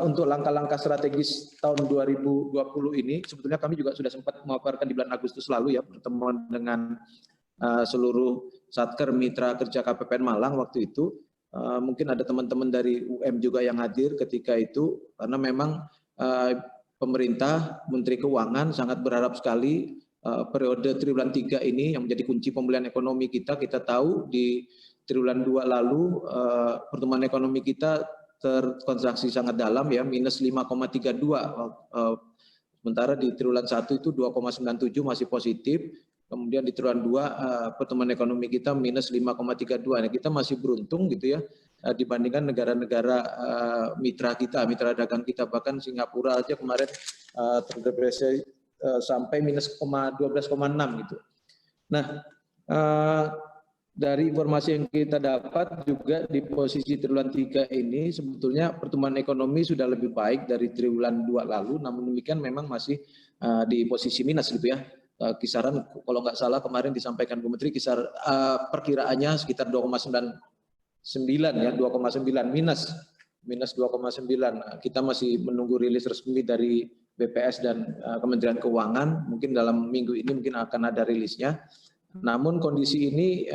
untuk langkah-langkah strategis tahun 2020 ini sebetulnya kami juga sudah sempat mengabarkan di bulan Agustus lalu ya, pertemuan dengan seluruh Satker Mitra Kerja KPPN Malang waktu itu. Mungkin ada teman-teman dari UM juga yang hadir ketika itu, karena memang pemerintah, Menteri Keuangan sangat berharap sekali periode triwulan 3 ini yang menjadi kunci pemulihan ekonomi kita. Kita tahu di triwulan 2 lalu pertumbuhan ekonomi kita terkontraksi sangat dalam ya, minus 5,32. Sementara di triwulan 1 itu 2,97 masih positif. Kemudian di triwulan 2 pertumbuhan ekonomi kita minus 5,32. Nah, kita masih beruntung gitu ya dibandingkan negara-negara mitra kita, mitra dagang kita. Bahkan Singapura aja kemarin terdepresiasi sampai minus 12,6 gitu. Nah, dari informasi yang kita dapat juga di posisi triwulan 3 ini sebetulnya pertumbuhan ekonomi sudah lebih baik dari triwulan 2 lalu, namun demikian memang masih di posisi minus gitu ya. Kisaran kalau nggak salah kemarin disampaikan Bu Menteri perkiraannya sekitar 2,99 ya, 2,9 minus 2,9. Kita masih menunggu rilis resmi dari BPS dan Kementerian Keuangan, mungkin dalam minggu ini mungkin akan ada rilisnya. Namun kondisi ini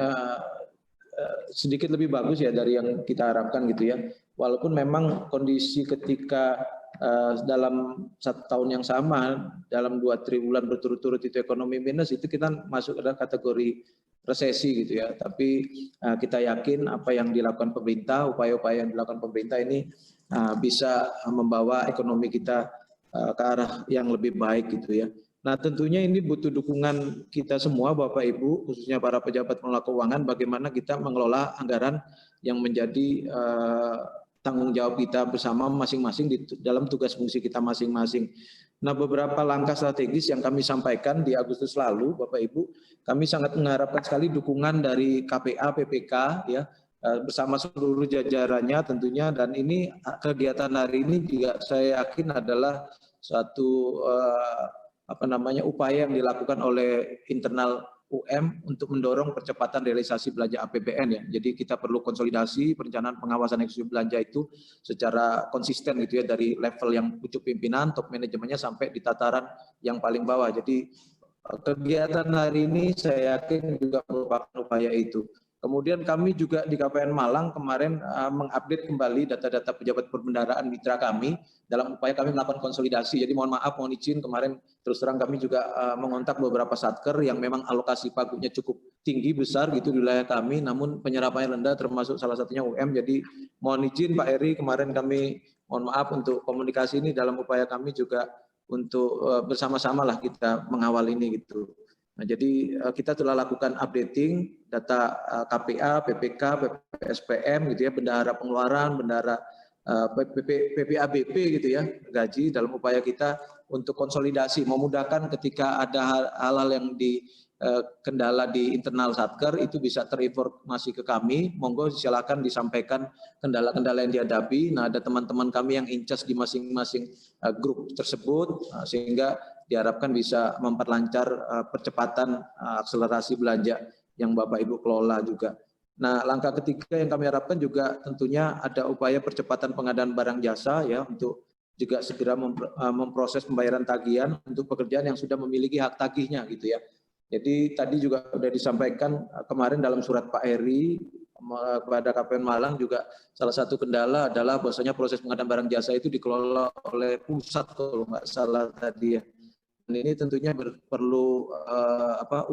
sedikit lebih bagus ya dari yang kita harapkan gitu ya. Walaupun memang kondisi ketika dalam 1 tahun yang sama, dalam 2 triwulan berturut-turut itu ekonomi minus, itu kita masuk ke kategori resesi gitu ya. Tapi kita yakin apa yang dilakukan pemerintah, upaya-upaya yang dilakukan pemerintah ini bisa membawa ekonomi kita ke arah yang lebih baik gitu ya. Nah tentunya ini butuh dukungan kita semua Bapak Ibu, khususnya para pejabat pengelola keuangan, bagaimana kita mengelola anggaran yang menjadi tanggung jawab kita bersama masing-masing di dalam tugas fungsi kita masing-masing. Nah beberapa langkah strategis yang kami sampaikan di Agustus lalu Bapak Ibu, kami sangat mengharapkan sekali dukungan dari KPA, PPK ya, bersama seluruh jajarannya tentunya, dan ini kegiatan hari ini juga saya yakin adalah suatu upaya yang dilakukan oleh internal UM untuk mendorong percepatan realisasi belanja APBN ya. Jadi kita perlu konsolidasi perencanaan pengawasan eksekusi belanja itu secara konsisten gitu ya, dari level yang pucuk pimpinan, top manajemennya sampai di tataran yang paling bawah. Jadi kegiatan hari ini saya yakin juga merupakan upaya itu. Kemudian kami juga di KPN Malang kemarin mengupdate kembali data-data pejabat perbendaharaan mitra kami dalam upaya kami melakukan konsolidasi. Jadi mohon maaf, mohon izin, kemarin terus terang kami juga mengontak beberapa satker yang memang alokasi pagupnya cukup tinggi, besar gitu di wilayah kami, namun penyerapannya rendah, termasuk salah satunya UM. Jadi mohon izin Pak Eri, kemarin kami mohon maaf untuk komunikasi ini dalam upaya kami juga untuk bersama-sama lah kita mengawal ini gitu. Nah, jadi kita telah lakukan updating data KPA, PPK, PPSPM gitu ya, bendahara pengeluaran, bendahara PPABP gitu ya, gaji, dalam upaya kita untuk konsolidasi, memudahkan ketika ada hal-hal yang kendala di internal Satker itu bisa terinformasi ke kami. Monggo silakan disampaikan kendala-kendala yang dihadapi. Nah, ada teman-teman kami yang in charge di masing-masing grup tersebut, sehingga diharapkan bisa memperlancar percepatan akselerasi belanja yang Bapak Ibu kelola juga. Nah, langkah ketiga yang kami harapkan juga tentunya ada upaya percepatan pengadaan barang jasa ya, untuk juga segera memproses pembayaran tagihan untuk pekerjaan yang sudah memiliki hak tagihnya gitu ya. Jadi tadi juga sudah disampaikan kemarin dalam surat Pak Eri kepada KPN Malang juga, salah satu kendala adalah bahwasanya proses pengadaan barang jasa itu dikelola oleh pusat kalau nggak salah tadi ya. Dan ini tentunya perlu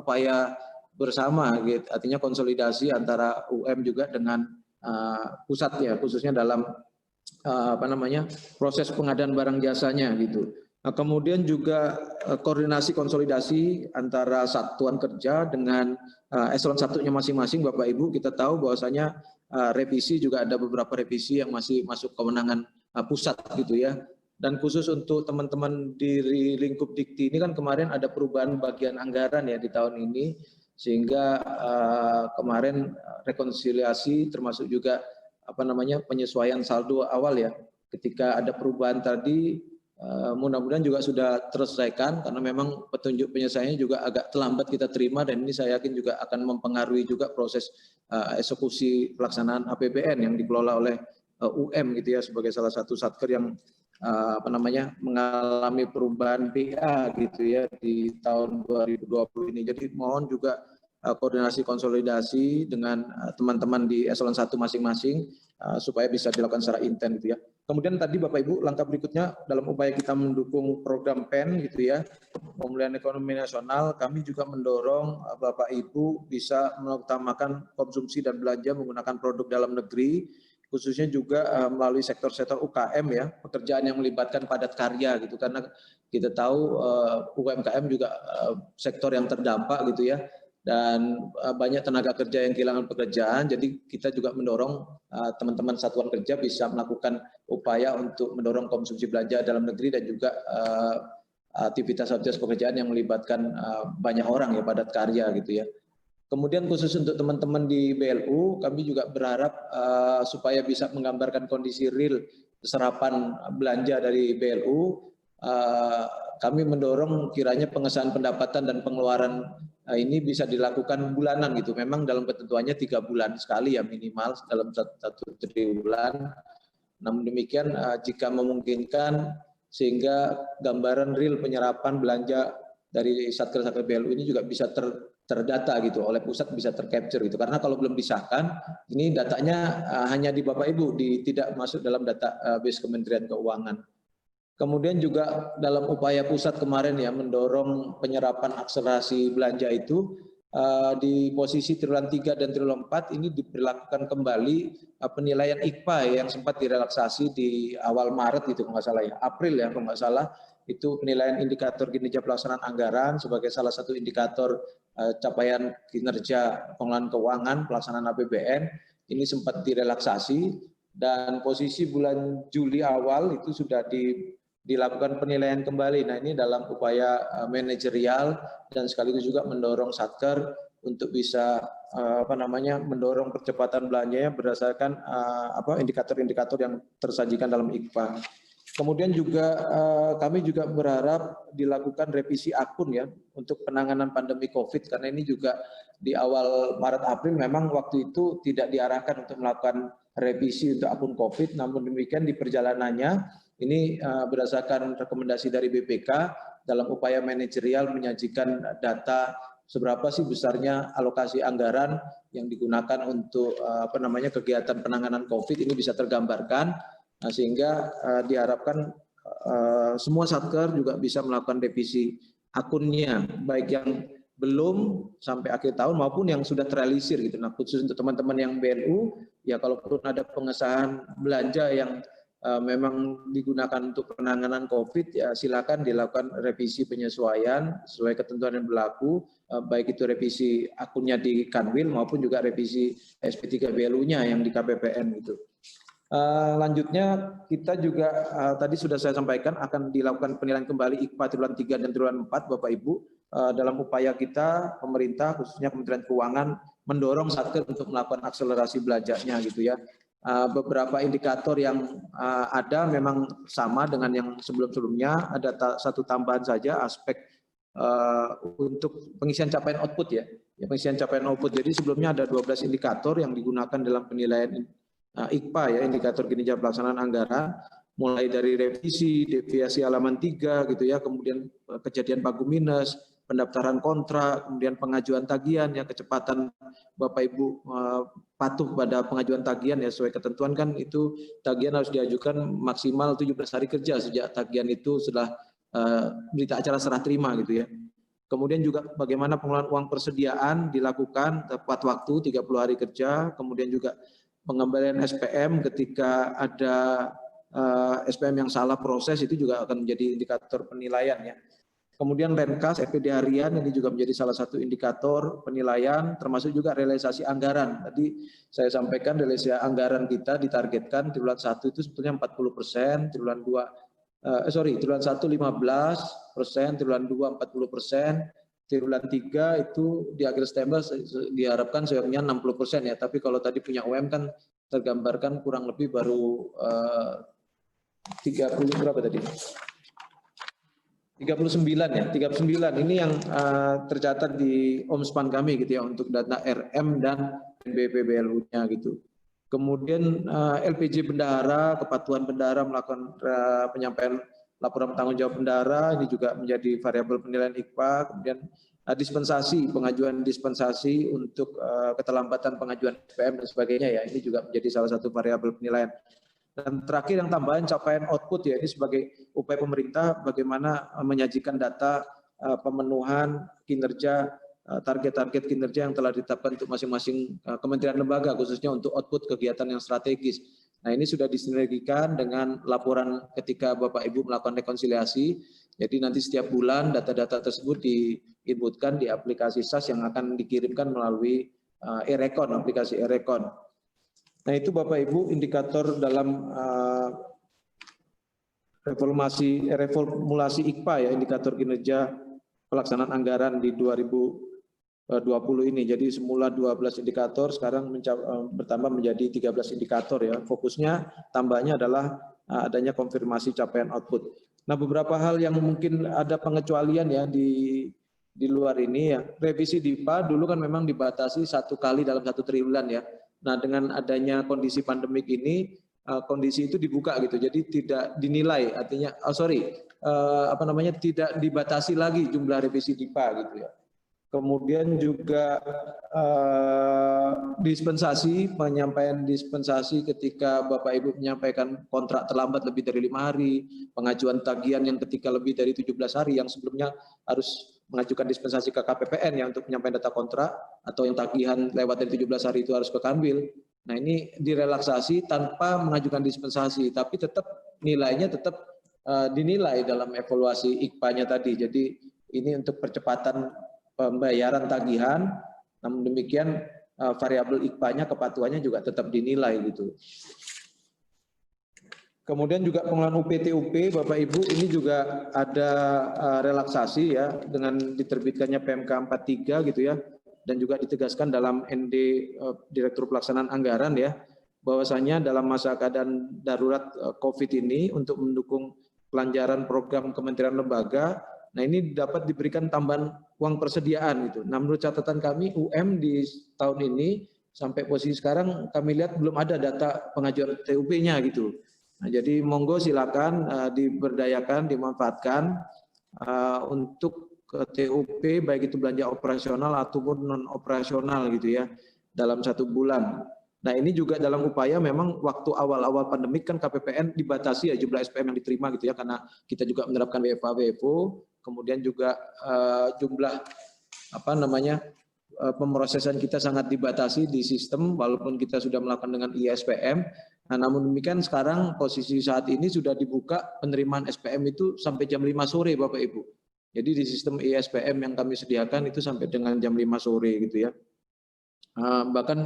upaya bersama, gitu. Artinya konsolidasi antara UM juga dengan pusat ya, khususnya dalam proses pengadaan barang jasanya gitu. Nah, kemudian juga koordinasi konsolidasi antara satuan kerja dengan eselon satunya masing-masing Bapak Ibu. Kita tahu bahwasanya revisi juga ada beberapa revisi yang masih masuk kewenangan pusat gitu ya. Dan khusus untuk teman-teman di lingkup Dikti ini kan kemarin ada perubahan bagian anggaran ya di tahun ini, sehingga kemarin rekonsiliasi termasuk juga penyesuaian saldo awal ya. Ketika ada perubahan tadi, mudah-mudahan juga sudah terselesaikan, karena memang petunjuk penyelesaiannya juga agak terlambat kita terima, dan ini saya yakin juga akan mempengaruhi juga proses eksekusi pelaksanaan APBN yang dikelola oleh UM gitu ya, sebagai salah satu satker yang mengalami perubahan PA gitu ya di tahun 2020 ini. Jadi mohon juga koordinasi konsolidasi dengan teman-teman di eselon 1 masing-masing supaya bisa dilakukan secara intens gitu ya. Kemudian tadi Bapak Ibu, langkah berikutnya dalam upaya kita mendukung program PEN gitu ya, pemulihan ekonomi nasional, kami juga mendorong Bapak Ibu bisa mengutamakan konsumsi dan belanja menggunakan produk dalam negeri, khususnya juga melalui sektor-sektor UKM ya, pekerjaan yang melibatkan padat karya gitu, karena kita tahu UMKM juga sektor yang terdampak gitu ya, dan banyak tenaga kerja yang kehilangan pekerjaan, jadi kita juga mendorong teman-teman satuan kerja bisa melakukan upaya untuk mendorong konsumsi belanja dalam negeri dan juga aktivitas pekerjaan yang melibatkan banyak orang ya, padat karya gitu ya. Kemudian khusus untuk teman-teman di BLU, kami juga berharap supaya bisa menggambarkan kondisi real serapan belanja dari BLU. Kami mendorong kiranya pengesahan pendapatan dan pengeluaran ini bisa dilakukan bulanan gitu. Memang dalam ketentuannya 3 bulan sekali ya minimal dalam satu triwulan. Namun demikian jika memungkinkan sehingga gambaran real penyerapan belanja dari Satker BLU ini juga bisa terdata gitu oleh pusat, bisa tercapture gitu. Karena kalau belum disahkan, ini datanya hanya di Bapak Ibu, tidak masuk dalam database Kementerian Keuangan. Kemudian juga dalam upaya pusat kemarin ya mendorong penyerapan akselerasi belanja itu di posisi triwulan 3 dan triwulan 4 ini diberlakukan kembali penilaian IKPA yang sempat direlaksasi di awal Maret itu kalau nggak salah ya, April ya kalau nggak salah, itu penilaian indikator kinerja pelaksanaan anggaran sebagai salah satu indikator capaian kinerja pengelolaan keuangan pelaksanaan APBN ini sempat direlaksasi, dan posisi bulan Juli awal itu sudah dilakukan penilaian kembali. Nah ini dalam upaya manajerial dan sekaligus juga mendorong Satker untuk bisa mendorong percepatan belanjanya berdasarkan indikator-indikator yang tersajikan dalam IKPA. Kemudian juga kami juga berharap dilakukan revisi akun ya untuk penanganan pandemi COVID, karena ini juga di awal Maret April memang waktu itu tidak diarahkan untuk melakukan revisi untuk akun COVID, namun demikian di perjalanannya ini berdasarkan rekomendasi dari BPK dalam upaya manajerial menyajikan data seberapa sih besarnya alokasi anggaran yang digunakan untuk kegiatan penanganan COVID ini bisa tergambarkan, sehingga diharapkan semua Satker juga bisa melakukan revisi akunnya, baik yang belum sampai akhir tahun maupun yang sudah terrealisir gitu. Nah khusus untuk teman-teman yang BLU ya, kalaupun ada pengesahan belanja yang memang digunakan untuk penanganan COVID ya silakan dilakukan revisi penyesuaian sesuai ketentuan yang berlaku, baik itu revisi akunnya di Kanwil maupun juga revisi SP3 BLU-nya yang di KPPN gitu. Lanjutnya kita juga tadi sudah saya sampaikan akan dilakukan penilaian kembali IKPA triwulan 3 dan triwulan 4 Bapak Ibu, dalam upaya kita pemerintah khususnya Kementerian Keuangan mendorong Satker untuk melakukan akselerasi belanjanya gitu ya. Beberapa indikator yang ada memang sama dengan yang sebelum-sebelumnya, ada satu tambahan saja aspek untuk pengisian capaian output ya, pengisian capaian output. Jadi sebelumnya ada 12 indikator yang digunakan dalam penilaian IKPA ya, indikator kinerja pelaksanaan anggaran, mulai dari revisi, deviasi halaman 3 gitu ya, kemudian kejadian pagu minus, pendaftaran kontrak, kemudian pengajuan tagihan ya, kecepatan Bapak Ibu patuh pada pengajuan tagihan ya, sesuai ketentuan kan itu tagihan harus diajukan maksimal 17 hari kerja sejak tagihan itu sudah berita acara serah terima gitu ya. Kemudian juga bagaimana pengelolaan uang persediaan dilakukan tepat waktu 30 hari kerja, kemudian juga pengembalian SPM ketika ada SPM yang salah proses itu juga akan menjadi indikator penilaian ya. Kemudian Renkas, FPD harian ini juga menjadi salah satu indikator penilaian, termasuk juga realisasi anggaran. Tadi saya sampaikan realisasi anggaran kita ditargetkan triwulan 1 itu sebetulnya 40%, triwulan 1 15%, triwulan 2 40%, triwulan 3 itu di akhir September diharapkan sebenarnya 60% ya. Tapi kalau tadi punya UM kan tergambarkan kurang lebih baru 30 berapa tadi? 39 ya, 39 ini yang tercatat di Omspan kami gitu ya untuk data RM dan BPBLU-nya gitu. Kemudian LPJ bendahara, kepatuhan bendahara melakukan penyampaian laporan bertanggung jawab bendahara, ini juga menjadi variabel penilaian IKPA. Kemudian dispensasi, pengajuan dispensasi untuk keterlambatan pengajuan SPM dan sebagainya ya, ini juga menjadi salah satu variabel penilaian. Dan terakhir yang tambahan capaian output ya, ini sebagai upaya pemerintah bagaimana menyajikan data pemenuhan kinerja, target-target kinerja yang telah ditetapkan untuk masing-masing kementerian lembaga, khususnya untuk output kegiatan yang strategis. Nah, ini sudah disinergikan dengan laporan ketika Bapak Ibu melakukan rekonsiliasi. Jadi nanti setiap bulan data-data tersebut diinputkan di aplikasi SAS yang akan dikirimkan melalui e-Recon, aplikasi e-Recon. Nah, itu Bapak Ibu indikator dalam reformulasi IKPA ya, indikator kinerja pelaksanaan anggaran di 2020 ini. Jadi semula 12 indikator, sekarang bertambah menjadi 13 indikator ya. Fokusnya tambahnya adalah adanya konfirmasi capaian output. Nah, beberapa hal yang mungkin ada pengecualian ya di luar ini ya. Revisi DIPA dulu kan memang dibatasi 1 kali dalam 1 triwulan ya. Nah, dengan adanya kondisi pandemik ini, kondisi itu dibuka gitu. Jadi tidak dinilai, artinya tidak dibatasi lagi jumlah revisi DIPA gitu ya. Kemudian juga dispensasi, penyampaian dispensasi ketika Bapak Ibu menyampaikan kontrak terlambat lebih dari 5 hari, pengajuan tagihan yang ketika lebih dari 17 hari yang sebelumnya harus mengajukan dispensasi ke KPPN ya untuk penyampaian data kontrak, atau yang tagihan lewat dari 17 hari itu harus ke Kanwil. Nah, ini direlaksasi tanpa mengajukan dispensasi, tapi tetap nilainya tetap dinilai dalam evaluasi IKPA-nya tadi. Jadi ini untuk percepatan pembayaran tagihan, namun demikian variabel IKPA-nya, kepatuhannya juga tetap dinilai gitu. Kemudian juga pengelolaan UPT-UP, Bapak Ibu, ini juga ada relaksasi ya dengan diterbitkannya PMK 43 gitu ya, dan juga ditegaskan dalam ND Direktur Pelaksanaan Anggaran ya, bahwasanya dalam masa keadaan darurat COVID ini untuk mendukung kelancaran program kementerian lembaga, nah ini dapat diberikan tambahan uang persediaan gitu. Nah, menurut catatan kami UM di tahun ini sampai posisi sekarang kami lihat belum ada data pengajuan TUP-nya gitu. Nah, jadi monggo silakan diberdayakan, dimanfaatkan untuk ke TUP baik itu belanja operasional ataupun non operasional gitu ya dalam 1 bulan. Nah, ini juga dalam upaya memang waktu awal-awal pandemik kan KPPN dibatasi ya jumlah SPM yang diterima gitu ya, karena kita juga menerapkan WFA-WFO, kemudian juga jumlah pemrosesan kita sangat dibatasi di sistem walaupun kita sudah melakukan dengan ISPM. Nah, namun demikian sekarang posisi saat ini sudah dibuka penerimaan SPM itu sampai jam 5 sore Bapak Ibu. Jadi di sistem ISPM yang kami sediakan itu sampai dengan jam 5 sore gitu ya. Bahkan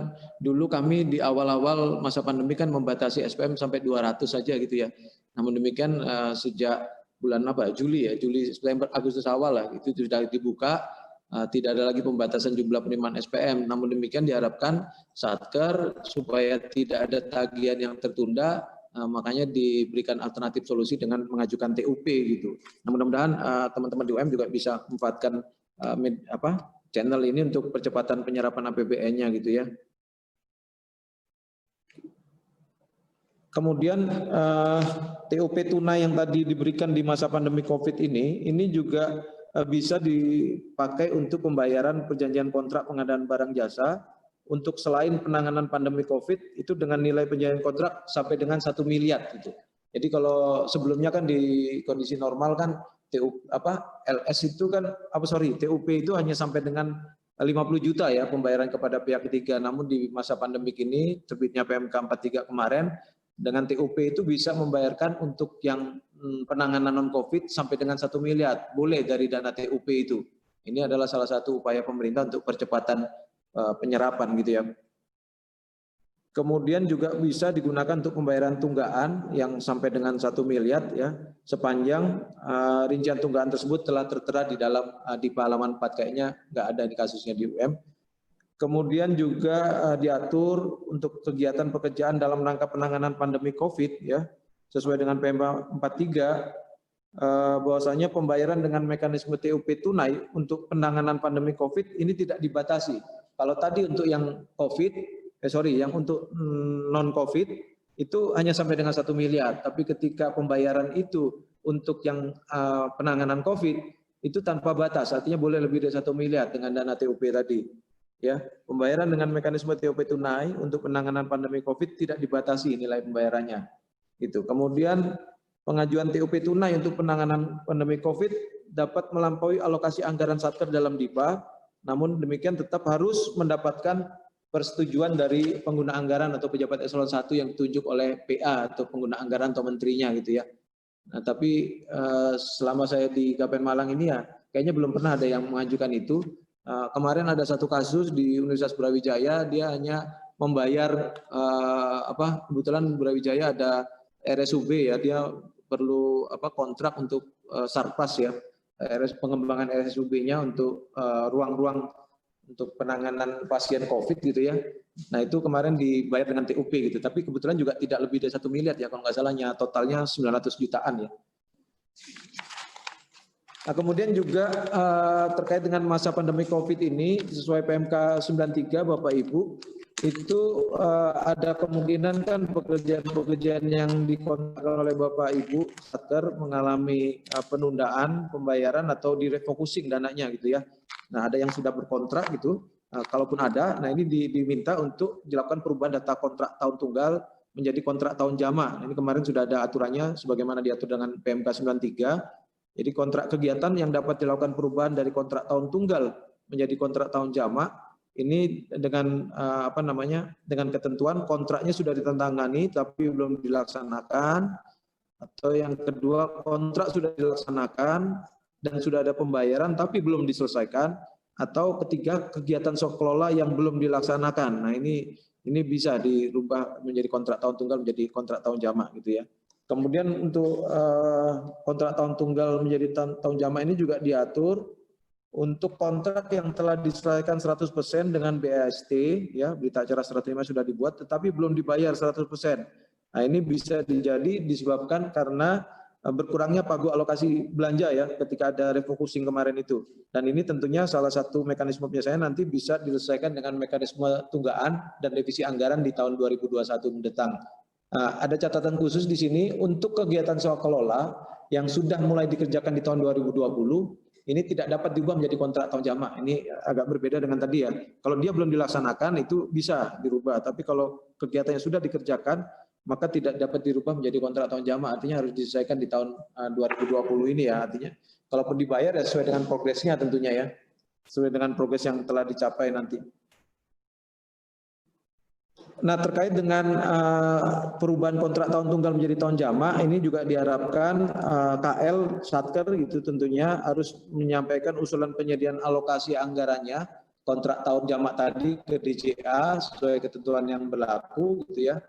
dulu kami di awal-awal masa pandemi kan membatasi SPM sampai 200 saja gitu ya. Namun demikian sejak bulan Juli, September, Agustus awal lah itu sudah dibuka, tidak ada lagi pembatasan jumlah penerimaan SPM. Namun demikian diharapkan Satker supaya tidak ada tagihan yang tertunda, makanya diberikan alternatif solusi dengan mengajukan TUP gitu. Nah, mudah-mudahan teman-teman di UM juga bisa memanfaatkan channel ini untuk percepatan penyerapan APBN-nya gitu ya. Kemudian TUP tunai yang tadi diberikan di masa pandemi COVID ini juga bisa dipakai untuk pembayaran perjanjian kontrak pengadaan barang jasa untuk selain penanganan pandemi COVID itu dengan nilai perjanjian kontrak sampai dengan 1 miliar gitu. Jadi kalau sebelumnya kan di kondisi normal kan LS itu kan TUP itu hanya sampai dengan 50 juta ya pembayaran kepada pihak ketiga. Namun di masa pandemik ini terbitnya PMK 43 kemarin dengan TUP itu bisa membayarkan untuk yang penanganan non-COVID sampai dengan 1 miliar. Boleh dari dana TUP itu. Ini adalah salah satu upaya pemerintah untuk percepatan penyerapan gitu ya. Kemudian juga bisa digunakan untuk pembayaran tunggaan yang sampai dengan 1 miliar ya, sepanjang rincian tunggaan tersebut telah tertera di dalam di halaman 4, kayaknya nggak ada di kasusnya di UM. Kemudian juga diatur untuk kegiatan pekerjaan dalam rangka penanganan pandemi COVID ya, sesuai dengan PMK 43, bahwasanya pembayaran dengan mekanisme TUP tunai untuk penanganan pandemi COVID ini tidak dibatasi. Kalau tadi untuk yang COVID, yang untuk non-COVID itu hanya sampai dengan 1 miliar. Tapi ketika pembayaran itu untuk yang penanganan COVID itu tanpa batas, artinya boleh lebih dari 1 miliar dengan dana TUP tadi. Ya, pembayaran dengan mekanisme TUP tunai untuk penanganan pandemi COVID tidak dibatasi nilai pembayarannya. Gitu. Kemudian pengajuan TUP tunai untuk penanganan pandemi COVID dapat melampaui alokasi anggaran Satker dalam DIPA, namun demikian tetap harus mendapatkan persetujuan dari pengguna anggaran atau pejabat eselon 1 yang ditunjuk oleh PA atau pengguna anggaran atau menterinya gitu ya. Nah, tapi selama saya di KPN Malang ini ya kayaknya belum pernah ada yang mengajukan itu. Kemarin ada satu kasus di Universitas Brawijaya, dia hanya membayar kebetulan Brawijaya ada RSUB ya, dia perlu kontrak untuk Sarpas ya, pengembangan RSUB-nya untuk ruang-ruang untuk penanganan pasien COVID gitu ya. Nah itu kemarin dibayar dengan TUP gitu, tapi kebetulan juga tidak lebih dari 1 miliar ya, kalau nggak salahnya totalnya 900 jutaan ya. Nah, kemudian juga terkait dengan masa pandemi COVID ini, sesuai PMK 93 Bapak Ibu, itu ada kemungkinan kan pekerjaan-pekerjaan yang dikontrakkan oleh Bapak Ibu Satker mengalami penundaan pembayaran atau direfocusing dananya gitu ya. Nah ada yang sudah berkontrak gitu, kalaupun ada, nah ini diminta untuk dilakukan perubahan data kontrak tahun tunggal menjadi kontrak tahun jamak. Ini kemarin sudah ada aturannya sebagaimana diatur dengan PMK 93. Jadi kontrak kegiatan yang dapat dilakukan perubahan dari kontrak tahun tunggal menjadi kontrak tahun jamak ini dengan dengan ketentuan kontraknya sudah ditandatangani tapi belum dilaksanakan, atau yang kedua kontrak sudah dilaksanakan dan sudah ada pembayaran tapi belum diselesaikan, atau ketiga kegiatan kelola yang belum dilaksanakan. Nah ini bisa dirubah menjadi kontrak tahun tunggal menjadi kontrak tahun jamak gitu ya. Kemudian untuk kontrak tahun tunggal menjadi tahun jamak ini juga diatur untuk kontrak yang telah diselesaikan 100% dengan BAST, ya berita acara serah terima sudah dibuat, tetapi belum dibayar 100%. Nah ini bisa disebabkan karena berkurangnya pagu alokasi belanja ya ketika ada refocusing kemarin itu. Dan ini tentunya salah satu mekanisme penyelesaian nanti bisa diselesaikan dengan mekanisme tunggaan dan revisi anggaran di tahun 2021 mendatang. Ada catatan khusus di sini untuk kegiatan sewa kelola yang sudah mulai dikerjakan di tahun 2020 ini tidak dapat diubah menjadi kontrak tahun jamak. Ini agak berbeda dengan tadi ya. Kalau dia belum dilaksanakan itu bisa dirubah, tapi kalau kegiatannya sudah dikerjakan maka tidak dapat dirubah menjadi kontrak tahun jamak. Artinya harus diselesaikan di tahun 2020 ini ya. Artinya kalaupun dibayar ya sesuai dengan progresnya tentunya ya, sesuai dengan progres yang telah dicapai nanti. Nah terkait dengan perubahan kontrak tahun tunggal menjadi tahun jamak, ini juga diharapkan KL Satker itu tentunya harus menyampaikan usulan penyediaan alokasi anggarannya kontrak tahun jamak tadi ke DJA sesuai ketentuan yang berlaku gitu ya.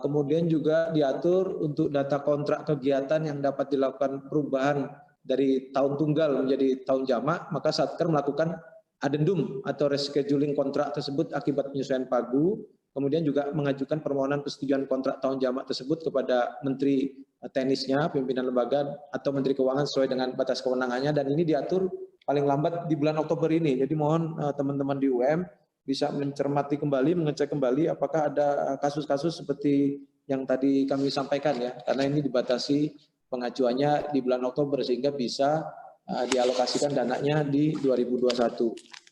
Kemudian juga diatur untuk data kontrak kegiatan yang dapat dilakukan perubahan dari tahun tunggal menjadi tahun jamak, maka Satker melakukan adendum atau rescheduling kontrak tersebut akibat penyesuaian pagu, kemudian juga mengajukan permohonan persetujuan kontrak tahun jamak tersebut kepada Menteri Teknisnya, pimpinan lembaga atau Menteri Keuangan sesuai dengan batas kewenangannya, dan ini diatur paling lambat di bulan Oktober ini. Jadi mohon teman-teman di UM bisa mencermati kembali, mengecek kembali apakah ada kasus-kasus seperti yang tadi kami sampaikan ya, karena ini dibatasi pengajuannya di bulan Oktober sehingga bisa dialokasikan dananya di 2021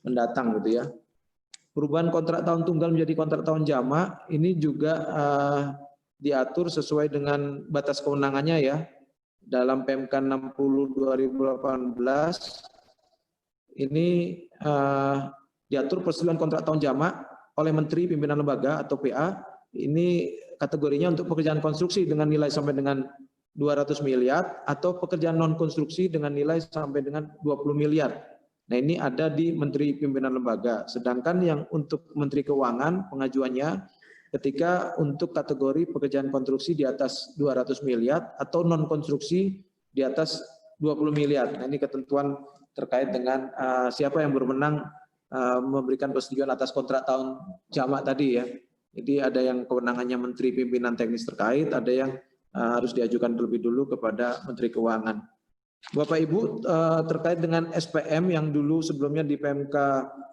mendatang gitu ya. Perubahan kontrak tahun tunggal menjadi kontrak tahun jamak ini juga diatur sesuai dengan batas kewenangannya ya. Dalam PMK 60 2018 ini diatur persetujuan kontrak tahun jamak oleh Menteri Pimpinan Lembaga atau PA. Ini kategorinya untuk pekerjaan konstruksi dengan nilai sampai dengan 200 miliar atau pekerjaan non-konstruksi dengan nilai sampai dengan 20 miliar. Nah ini ada di Menteri Pimpinan Lembaga. Sedangkan yang untuk Menteri Keuangan pengajuannya ketika untuk kategori pekerjaan konstruksi di atas 200 miliar atau non-konstruksi di atas 20 miliar. Nah ini ketentuan terkait dengan siapa yang berwenang memberikan persetujuan atas kontrak tahun jamak tadi ya. Jadi ada yang kewenangannya Menteri Pimpinan Teknis terkait, ada yang harus diajukan terlebih dulu kepada Menteri Keuangan. Bapak Ibu, terkait dengan SPM yang dulu sebelumnya di PMK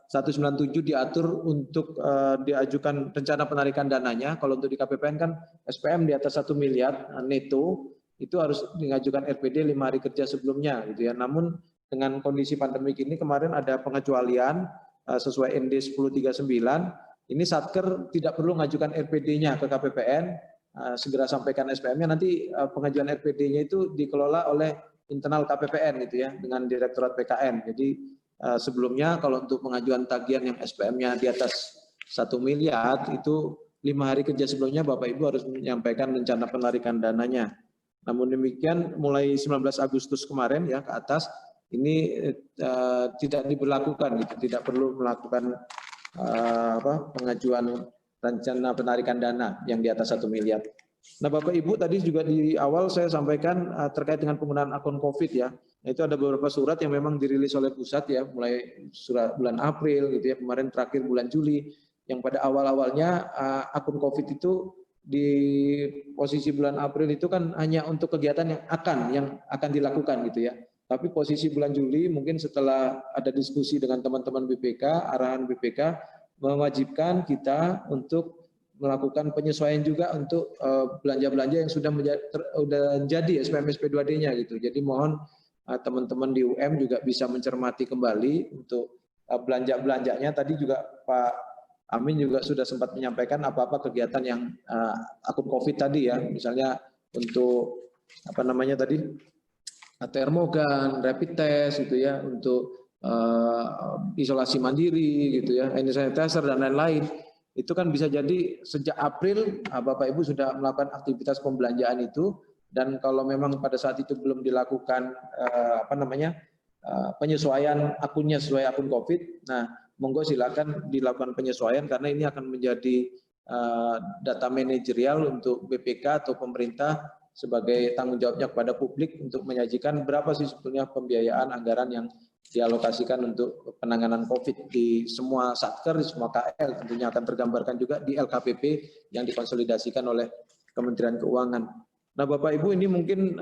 197 diatur untuk diajukan rencana penarikan dananya. Kalau untuk di KPPN kan SPM di atas 1 miliar neto, itu harus mengajukan RPD 5 hari kerja sebelumnya gitu ya. Namun dengan kondisi pandemik ini kemarin ada pengecualian sesuai ND 1039, ini Satker tidak perlu mengajukan RPD-nya ke KPPN, segera sampaikan SPM-nya, nanti pengajuan RPD-nya itu dikelola oleh internal KPPN gitu ya, dengan Direktorat PKN. Jadi sebelumnya kalau untuk pengajuan tagihan yang SPM-nya di atas 1 miliar itu 5 hari kerja sebelumnya Bapak Ibu harus menyampaikan rencana penarikan dananya. Namun demikian mulai 19 Agustus kemarin ya ke atas ini tidak diberlakukan, gitu. Tidak perlu melakukan pengajuan rencana penarikan dana yang di atas 1 miliar. Nah Bapak Ibu tadi juga di awal saya sampaikan terkait dengan penggunaan akun COVID ya. Nah, itu ada beberapa surat yang memang dirilis oleh pusat ya, mulai surat bulan April gitu ya, kemarin terakhir bulan Juli, yang pada awal-awalnya akun COVID itu di posisi bulan April itu kan hanya untuk kegiatan yang akan dilakukan gitu ya. Tapi posisi bulan Juli mungkin setelah ada diskusi dengan teman-teman BPK, arahan BPK mewajibkan kita untuk melakukan penyesuaian juga untuk belanja-belanja yang sudah menjadi SPM SP2D-nya gitu. Jadi mohon teman-teman di UM juga bisa mencermati kembali untuk belanja-belanjanya. Tadi juga Pak Amin juga sudah sempat menyampaikan apa-apa kegiatan yang akun COVID tadi ya, misalnya untuk apa namanya tadi, termogan, rapid test gitu ya, untuk isolasi mandiri gitu ya, hand sanitizer dan lain-lain. Itu kan bisa jadi sejak April Bapak Ibu sudah melakukan aktivitas pembelanjaan itu, dan kalau memang pada saat itu belum dilakukan penyesuaian akunnya sesuai akun COVID, nah monggo silakan dilakukan penyesuaian karena ini akan menjadi data manajerial untuk BPK atau pemerintah sebagai tanggung jawabnya kepada publik untuk menyajikan berapa sih sebetulnya pembiayaan anggaran yang dialokasikan untuk penanganan COVID di semua satker, di semua KL, tentunya akan tergambarkan juga di LKPP yang dikonsolidasikan oleh Kementerian Keuangan. Nah Bapak Ibu ini mungkin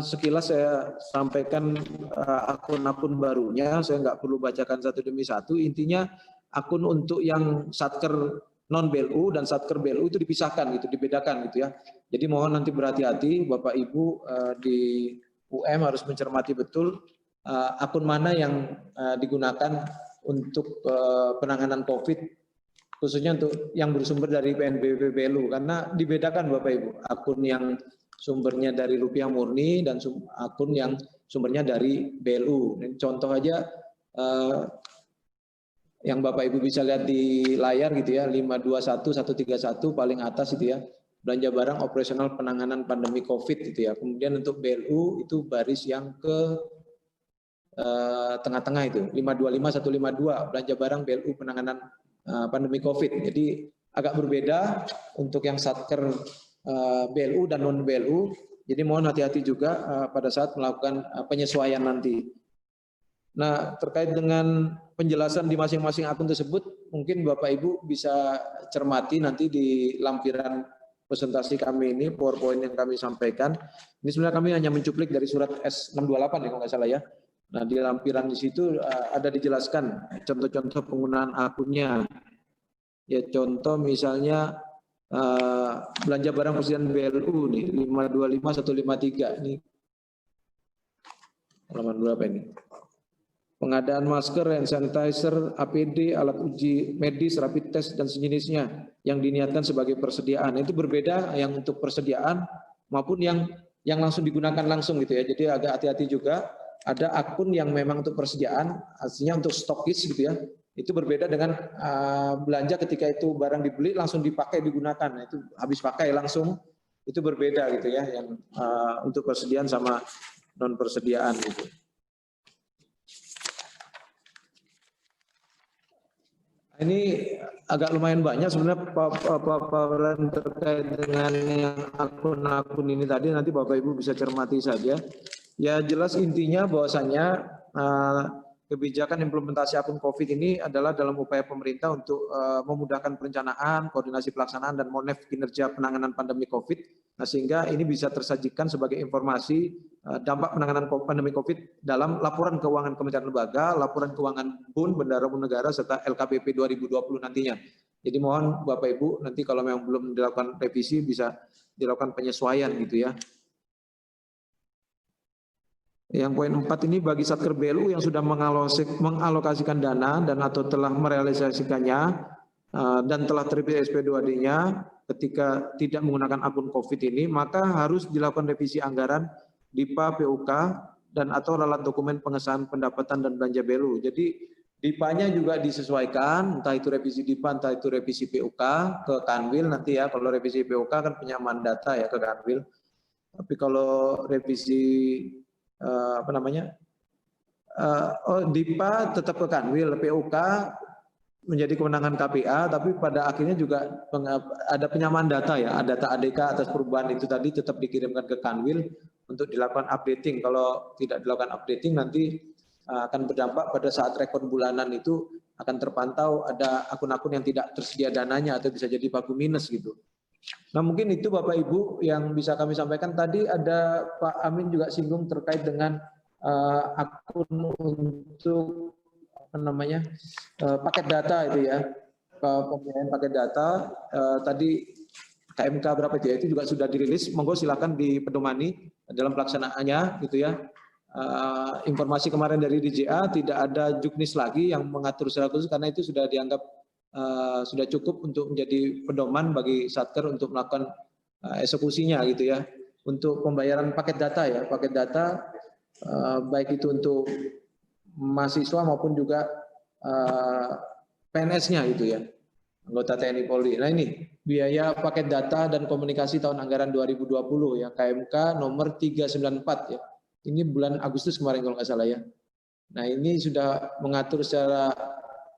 sekilas saya sampaikan akun-akun barunya, saya nggak perlu bacakan satu demi satu, intinya akun untuk yang satker non BLU dan satker BLU itu dipisahkan gitu, dibedakan gitu ya. Jadi mohon nanti berhati-hati Bapak Ibu di UM harus mencermati betul akun mana yang digunakan untuk penanganan COVID, khususnya untuk yang bersumber dari PNBP BLU, karena dibedakan Bapak Ibu, akun yang sumbernya dari rupiah murni dan akun yang sumbernya dari BLU. Contoh aja yang Bapak Ibu bisa lihat di layar gitu ya, 521131 paling atas itu ya, belanja barang operasional penanganan pandemi COVID gitu ya. Kemudian untuk BLU itu baris yang ke tengah-tengah itu, 525152 belanja barang BLU penanganan pandemi COVID. Jadi agak berbeda untuk yang satker BLU dan non BLU. Jadi mohon hati-hati juga pada saat melakukan penyesuaian nanti. Nah, terkait dengan penjelasan di masing-masing akun tersebut, mungkin Bapak Ibu bisa cermati nanti di lampiran presentasi kami ini, PowerPoint yang kami sampaikan. Ini sebenarnya kami hanya mencuplik dari surat S628 ya kalau nggak salah ya. Nah, di lampiran di situ ada dijelaskan contoh-contoh penggunaan akunnya. Ya contoh misalnya belanja barang presiden BLU nih 525153 ini. Halaman berapa ini? Pengadaan masker, hand sanitizer, APD, alat uji medis, rapid test dan sejenisnya yang diniatkan sebagai persediaan. Itu berbeda yang untuk persediaan maupun yang langsung digunakan langsung gitu ya. Jadi agak hati-hati juga. Ada akun yang memang untuk persediaan, artinya untuk stokis gitu ya. Itu berbeda dengan belanja ketika itu barang dibeli langsung dipakai digunakan. Nah, itu habis pakai langsung, itu berbeda gitu ya. Yang untuk persediaan sama non persediaan gitu. Ini agak lumayan banyak sebenarnya paparan terkait dengan yang akun-akun ini tadi, nanti Bapak Ibu bisa cermati saja. Ya jelas intinya bahwasannya kebijakan implementasi akun COVID ini adalah dalam upaya pemerintah untuk memudahkan perencanaan, koordinasi pelaksanaan dan monef kinerja penanganan pandemi COVID. Nah, sehingga ini bisa tersajikan sebagai informasi dampak penanganan pandemi COVID dalam laporan keuangan Kementerian Lembaga, laporan keuangan BUN, Bendahara Umum Negara, serta LKPP 2020 nantinya. Jadi mohon Bapak Ibu nanti kalau memang belum dilakukan revisi bisa dilakukan penyesuaian gitu ya. Yang poin 4 ini bagi Satker BLU yang sudah mengalokasikan dana dan atau telah merealisasikannya dan telah terbit SP2D-nya ketika tidak menggunakan akun COVID ini, maka harus dilakukan revisi anggaran DIPA, PUK, dan atau ralat dokumen pengesahan pendapatan dan belanja BLU. Jadi DIPA-nya juga disesuaikan, entah itu revisi DIPA, entah itu revisi PUK ke Kanwil nanti ya. Kalau revisi PUK kan penyamaan data ya ke Kanwil. Tapi kalau revisi DIPA tetap ke Kanwil, PUK menjadi kewenangan KPA, tapi pada akhirnya juga ada penyamaan data ya, data ADK atas perubahan itu tadi tetap dikirimkan ke Kanwil untuk dilakukan updating. Kalau tidak dilakukan updating nanti akan berdampak pada saat rekor bulanan itu akan terpantau ada akun-akun yang tidak tersedia dananya atau bisa jadi baku minus gitu. Nah mungkin itu Bapak Ibu yang bisa kami sampaikan. Tadi ada Pak Amin juga singgung terkait dengan akun untuk paket data itu ya, pembiayaan paket data. Tadi KMK berapa itu juga sudah dirilis. Monggo silakan dipedomani dalam pelaksanaannya gitu ya. Informasi kemarin dari DJA tidak ada juknis lagi yang mengatur secara khusus karena itu sudah dianggap sudah cukup untuk menjadi pedoman bagi Satker untuk melakukan eksekusinya gitu ya. Untuk pembayaran paket data ya, paket data baik itu untuk mahasiswa maupun juga PNS-nya gitu ya, anggota TNI Polri. Nah ini biaya paket data dan komunikasi tahun anggaran 2020 ya, KMK nomor 394 ya. Ini bulan Agustus kemarin kalau nggak salah ya. Nah ini sudah mengatur secara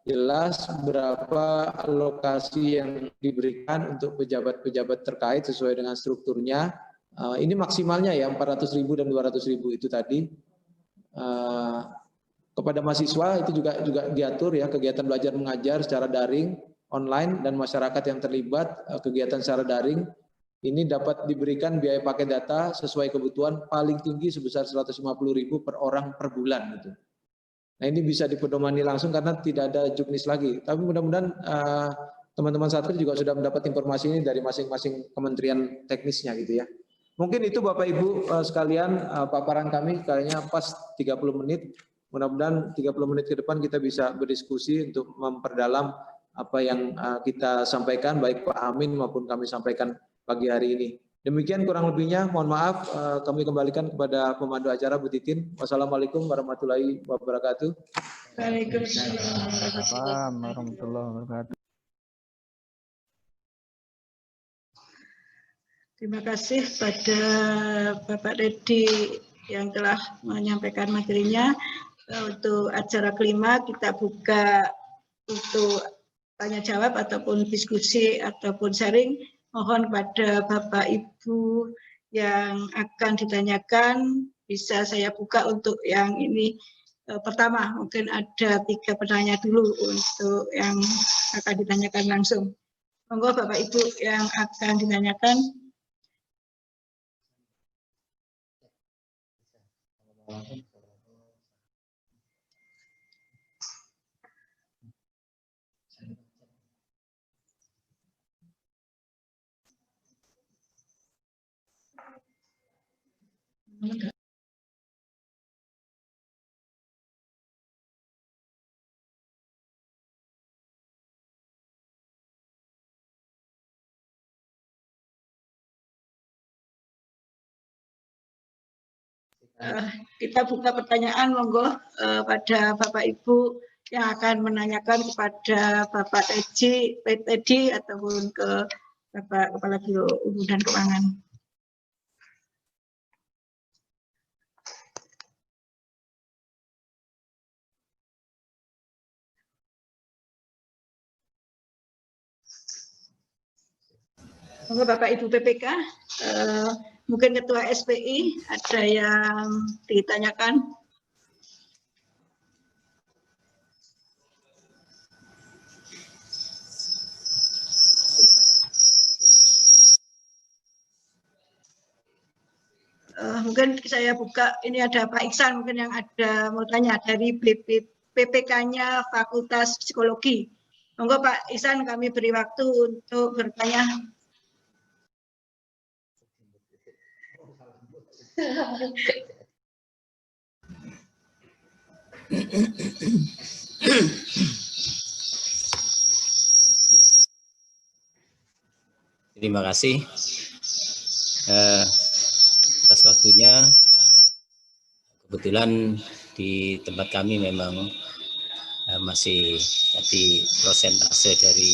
jelas berapa alokasi yang diberikan untuk pejabat-pejabat terkait sesuai dengan strukturnya. Ini maksimalnya ya 400.000 dan 200.000 itu tadi. Kepada mahasiswa itu juga diatur ya, kegiatan belajar mengajar secara daring, online, dan masyarakat yang terlibat kegiatan secara daring. Ini dapat diberikan biaya paket data sesuai kebutuhan paling tinggi sebesar 150.000 per orang per bulan gitu. Nah ini bisa dipedomani langsung karena tidak ada juknis lagi. Tapi mudah-mudahan teman-teman Satker juga sudah mendapat informasi ini dari masing-masing kementerian teknisnya gitu ya. Mungkin itu Bapak Ibu sekalian paparan kami kayaknya pas 30 menit. Mudah-mudahan 30 menit ke depan kita bisa berdiskusi untuk memperdalam apa yang kita sampaikan baik Pak Amin maupun kami sampaikan pagi hari ini. Demikian kurang lebihnya, mohon maaf kami kembalikan kepada pemandu acara Bu Titin. Wassalamualaikum warahmatullahi wabarakatuh. Waalaikumsalam warahmatullahi wabarakatuh. Terima kasih pada Bapak Dedi yang telah menyampaikan materinya. Untuk acara kelima kita buka untuk tanya jawab ataupun diskusi ataupun sharing. Mohon pada Bapak Ibu yang akan ditanyakan bisa saya buka untuk yang ini. Pertama mungkin ada 3 penanya dulu untuk yang akan ditanyakan langsung. Monggo Bapak Ibu yang akan ditanyakan. Kita buka pertanyaan, monggo pada Bapak Ibu yang akan menanyakan kepada Bapak Teddy ataupun ke Bapak Kepala Biro Umum dan Keuangan. Monggo Bapak Ibu PPK, mungkin Ketua SPI ada yang ditanyakan. Mungkin saya buka, ini ada Pak Iksan mungkin yang ada mau tanya dari PPK-nya Fakultas Psikologi. Monggo Pak Iksan, kami beri waktu untuk bertanya. Terima kasih atas waktunya. Kebetulan di tempat kami memang masih tadi prosentase dari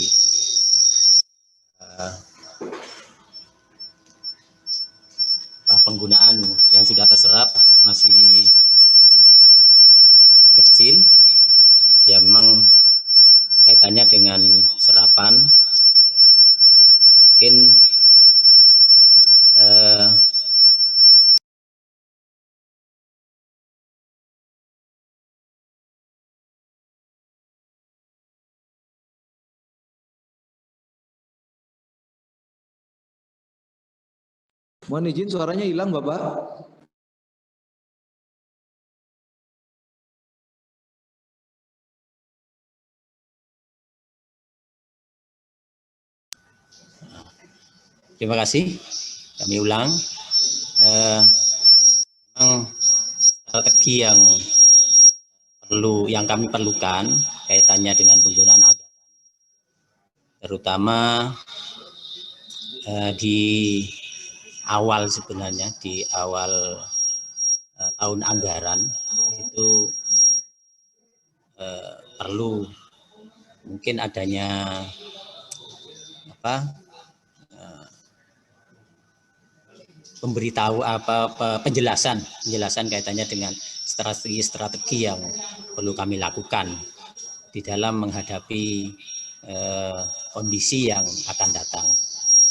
penggunaan yang sudah terserap masih kecil. Ya memang kaitannya dengan serapan. Mungkin Mohon izin suaranya hilang Bapak. terima kasih. Kami ulang. Memang strategi yang kami perlukan kaitannya dengan penggunaan anggaran, terutama di awal sebenarnya di awal tahun anggaran itu perlu mungkin adanya penjelasan kaitannya dengan strategi yang perlu kami lakukan di dalam menghadapi kondisi yang akan datang,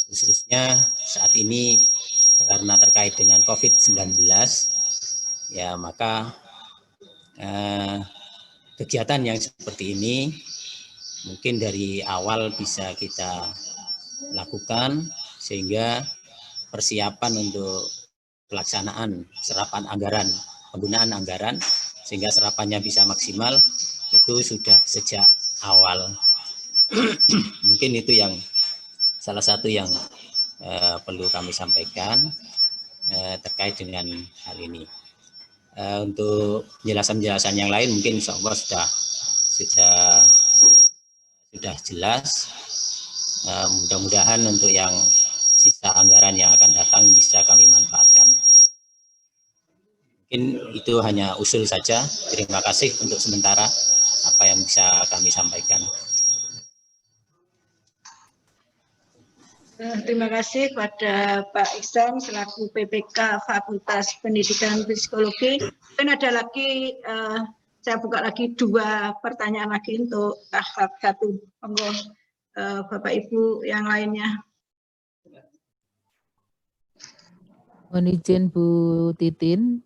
khususnya saat ini karena terkait dengan COVID-19. Ya maka kegiatan yang seperti ini mungkin dari awal bisa kita lakukan sehingga persiapan untuk pelaksanaan serapan anggaran, penggunaan anggaran sehingga serapannya bisa maksimal itu sudah sejak awal. Mungkin itu yang salah satu yang perlu kami sampaikan terkait dengan hal ini. Untuk penjelasan yang lain mungkin insya Allah sudah jelas. Mudah-mudahan untuk yang sisa anggaran yang akan datang bisa kami manfaatkan. Mungkin itu hanya usul saja. Terima kasih untuk sementara apa yang bisa kami sampaikan. Terima kasih kepada Pak Iksan selaku PPK Fakultas Pendidikan Psikologi. Dan ada lagi, saya buka lagi 2 pertanyaan lagi untuk tahap 1. Monggo Bapak Ibu yang lainnya. Mohon izin Bu Titin.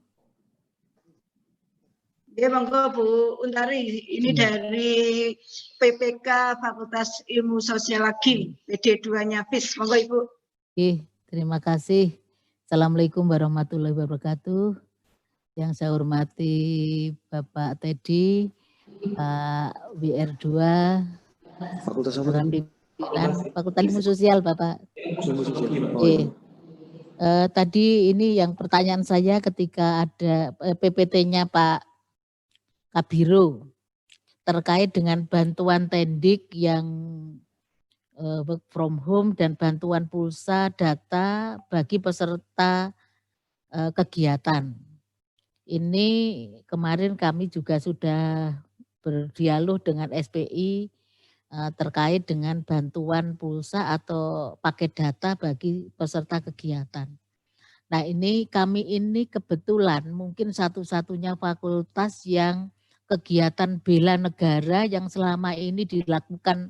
Ya, monggo Bu Untari, ini dari PPK Fakultas Ilmu Sosiologi, PD2-nya FIS. Monggo Ibu. Oke, terima kasih. Assalamualaikum warahmatullahi wabarakatuh. Yang saya hormati Bapak Teddy, Pak WR2, Fakultas Fakultas Ilmu Sosial Bapak. Oke. Tadi ini yang pertanyaan saya ketika ada PPT-nya Pak Kabiro terkait dengan bantuan tendik yang work from home dan bantuan pulsa data bagi peserta kegiatan. Ini kemarin kami juga sudah berdialog dengan SPI terkait dengan bantuan pulsa atau paket data bagi peserta kegiatan. Nah kami ini kebetulan mungkin satu-satunya fakultas yang kegiatan bela negara yang selama ini dilakukan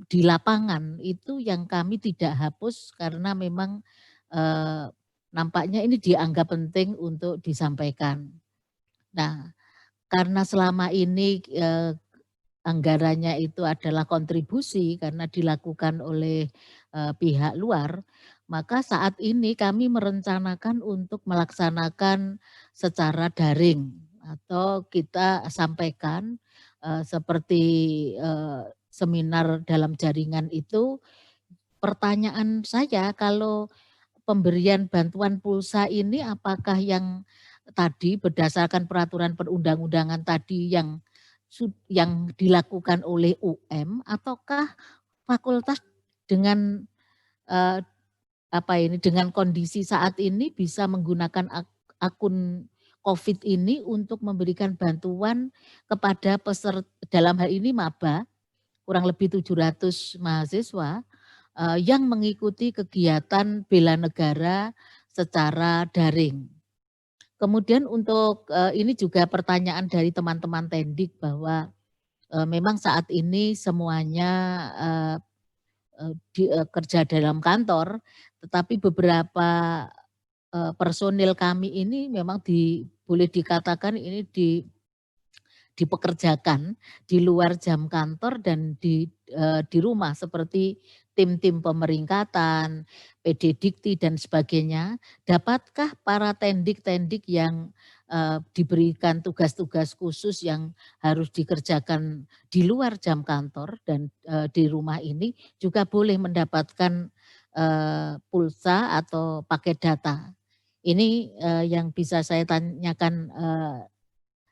di lapangan itu yang kami tidak hapus karena memang nampaknya ini dianggap penting untuk disampaikan. Nah karena selama ini anggarannya itu adalah kontribusi karena dilakukan oleh pihak luar, maka saat ini kami merencanakan untuk melaksanakan secara daring atau kita sampaikan seperti seminar dalam jaringan itu. Pertanyaan saya kalau pemberian bantuan pulsa ini apakah yang tadi berdasarkan peraturan perundang-undangan tadi yang dilakukan oleh UM, ataukah fakultas dengan dengan kondisi saat ini bisa menggunakan akun COVID ini untuk memberikan bantuan kepada peserta, dalam hal ini maba, kurang lebih 700 mahasiswa yang mengikuti kegiatan bela negara secara daring. Kemudian untuk ini juga pertanyaan dari teman-teman Tendik bahwa memang saat ini semuanya kerja dalam kantor, tetapi beberapa personil kami ini memang boleh dikatakan ini dipekerjakan di luar jam kantor dan di rumah, seperti tim-tim pemeringkatan, PD Dikti dan sebagainya. Dapatkah para tendik-tendik yang diberikan tugas-tugas khusus yang harus dikerjakan di luar jam kantor dan di rumah ini juga boleh mendapatkan pulsa atau paket data? Ini yang bisa saya tanyakan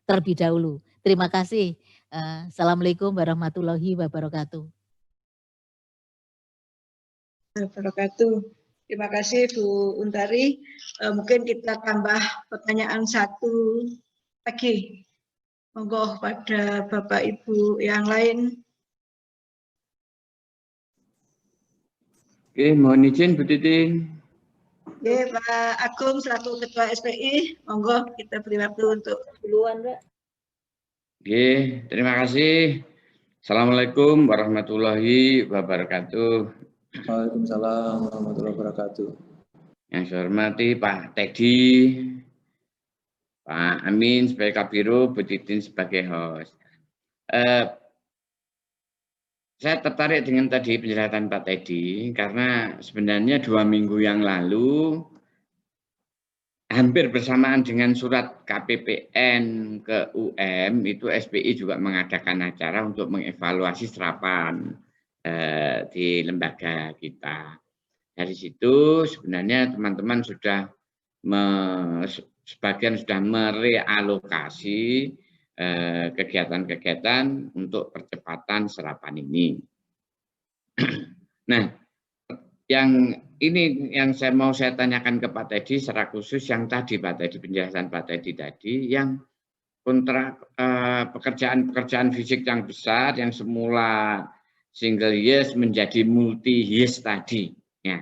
terlebih dahulu. Terima kasih. Assalamualaikum warahmatullahi wabarakatuh. Terima kasih Bu Untari. Mungkin kita tambah pertanyaan satu lagi. Monggo pada Bapak Ibu yang lain. Oke, mohon izin Bu Titin. Oke, Pak Agung selaku Ketua SPI, monggo kita beri waktu untuk duluan, Pak. Oke, terima kasih. Assalamualaikum warahmatullahi wabarakatuh. Waalaikumsalam warahmatullahi wabarakatuh. Yang saya hormati Pak Teddy, Pak Amin sebagai Kabiro, Bu Titin sebagai host. Saya tertarik dengan tadi penjelasan Pak Teddy karena sebenarnya 2 minggu yang lalu hampir bersamaan dengan surat KPPN ke UM itu SPI juga mengadakan acara untuk mengevaluasi serapan di lembaga kita. Dari situ sebenarnya teman-teman sudah sebagian sudah merealokasi kegiatan-kegiatan untuk percepatan serapan ini. Nah, yang ini yang saya tanyakan ke Pak Teddy secara khusus yang tadi Pak Teddy, penjelasan Pak Teddy tadi, yang kontrak pekerjaan fisik yang besar yang semula single use menjadi multi use tadi, ya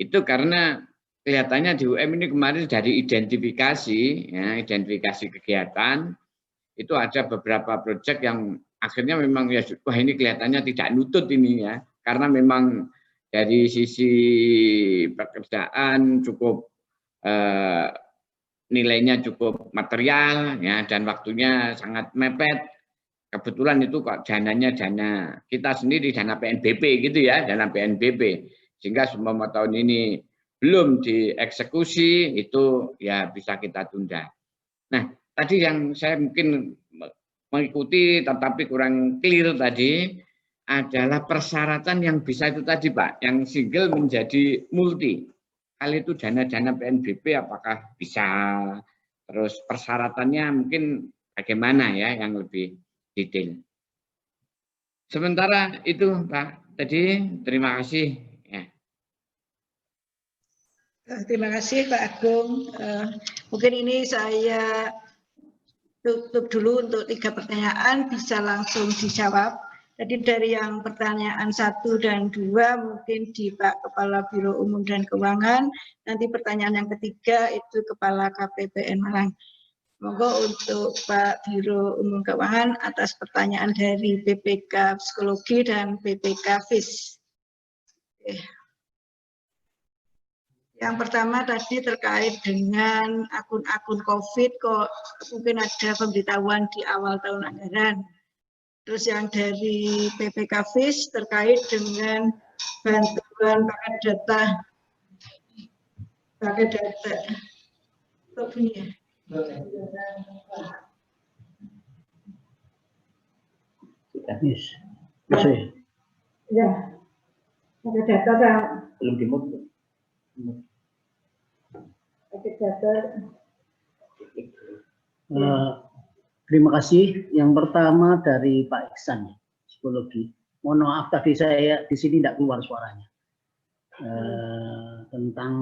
itu karena kelihatannya di UM ini kemarin dari identifikasi, ya, identifikasi kegiatan itu ada beberapa proyek yang akhirnya memang ya wah ini kelihatannya tidak nutut ini ya, karena memang dari sisi pekerjaan cukup nilainya cukup material ya dan waktunya sangat mepet. Kebetulan itu kok dananya dana kita sendiri, dana PNBP gitu ya, dana PNBP, sehingga semua tahun ini belum dieksekusi itu ya bisa kita tunda. Nah, tadi yang saya mungkin mengikuti tetapi kurang clear tadi adalah persyaratan yang bisa itu tadi Pak, yang single menjadi multi. Kali itu dana-dana PNBP apakah bisa, terus persyaratannya mungkin bagaimana ya yang lebih detail. Sementara itu Pak, tadi terima kasih. Ya. Terima kasih Pak Agung. Mungkin ini saya tutup dulu untuk 3 pertanyaan, bisa langsung dijawab. Jadi dari yang pertanyaan 1 dan 2 mungkin di Pak Kepala Biro Umum dan Keuangan. Nanti pertanyaan yang ketiga itu Kepala KPPN Malang. Monggo untuk Pak Biro Umum Keuangan atas pertanyaan dari PPK Psikologi dan PPK FIS. Yang pertama tadi terkait dengan akun-akun COVID, kok mungkin ada pemberitahuan di awal tahun anggaran. Terus yang dari PPK FIS terkait dengan bantuan paket data. Kok bunyi ya? Habis. Masih. Ya. Paket data Belum dimut. paket data Terima kasih. Yang pertama dari Pak Iksan, psikologi. Mohon maaf tadi saya di sini tidak keluar suaranya. Tentang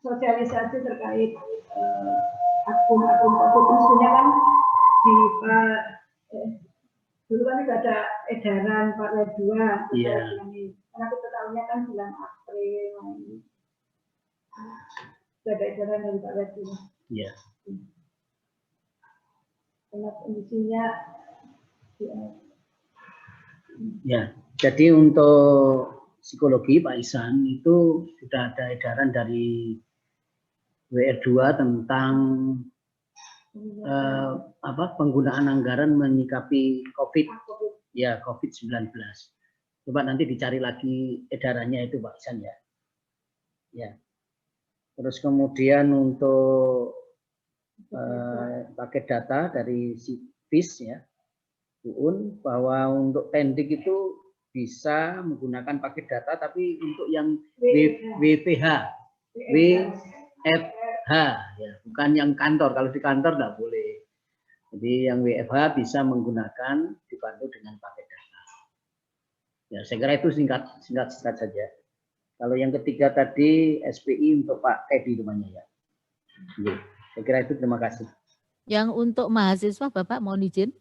sosialisasi terkait akun-akun COVID, maksudnya kan di dulu kan sudah ada edaran Pak Redua. Iya. Karena kita tahunya kan bulan April ini. Sudah ada edaran dari Pak Redua. Iya. Karena kondisinya ya, jadi untuk psikologi Pak Ihsan itu sudah ada edaran dari WR2 tentang penggunaan anggaran menyikapi COVID-19. Coba nanti dicari lagi edarannya itu Pak Ihsan ya. Ya. Terus kemudian untuk paket data dari SIPIS ya, UUN, bahwa untuk pendik itu bisa menggunakan paket data, tapi untuk yang WFH ya, bukan yang kantor. Kalau di kantor tidak boleh. Jadi yang WFH bisa menggunakan dibantu dengan paket data. Ya, saya kira itu singkat saja. Kalau yang ketiga tadi SPI untuk Pak Teddy namanya ya. Ya, saya kira itu, terima kasih. Yang untuk mahasiswa Bapak mohon izin.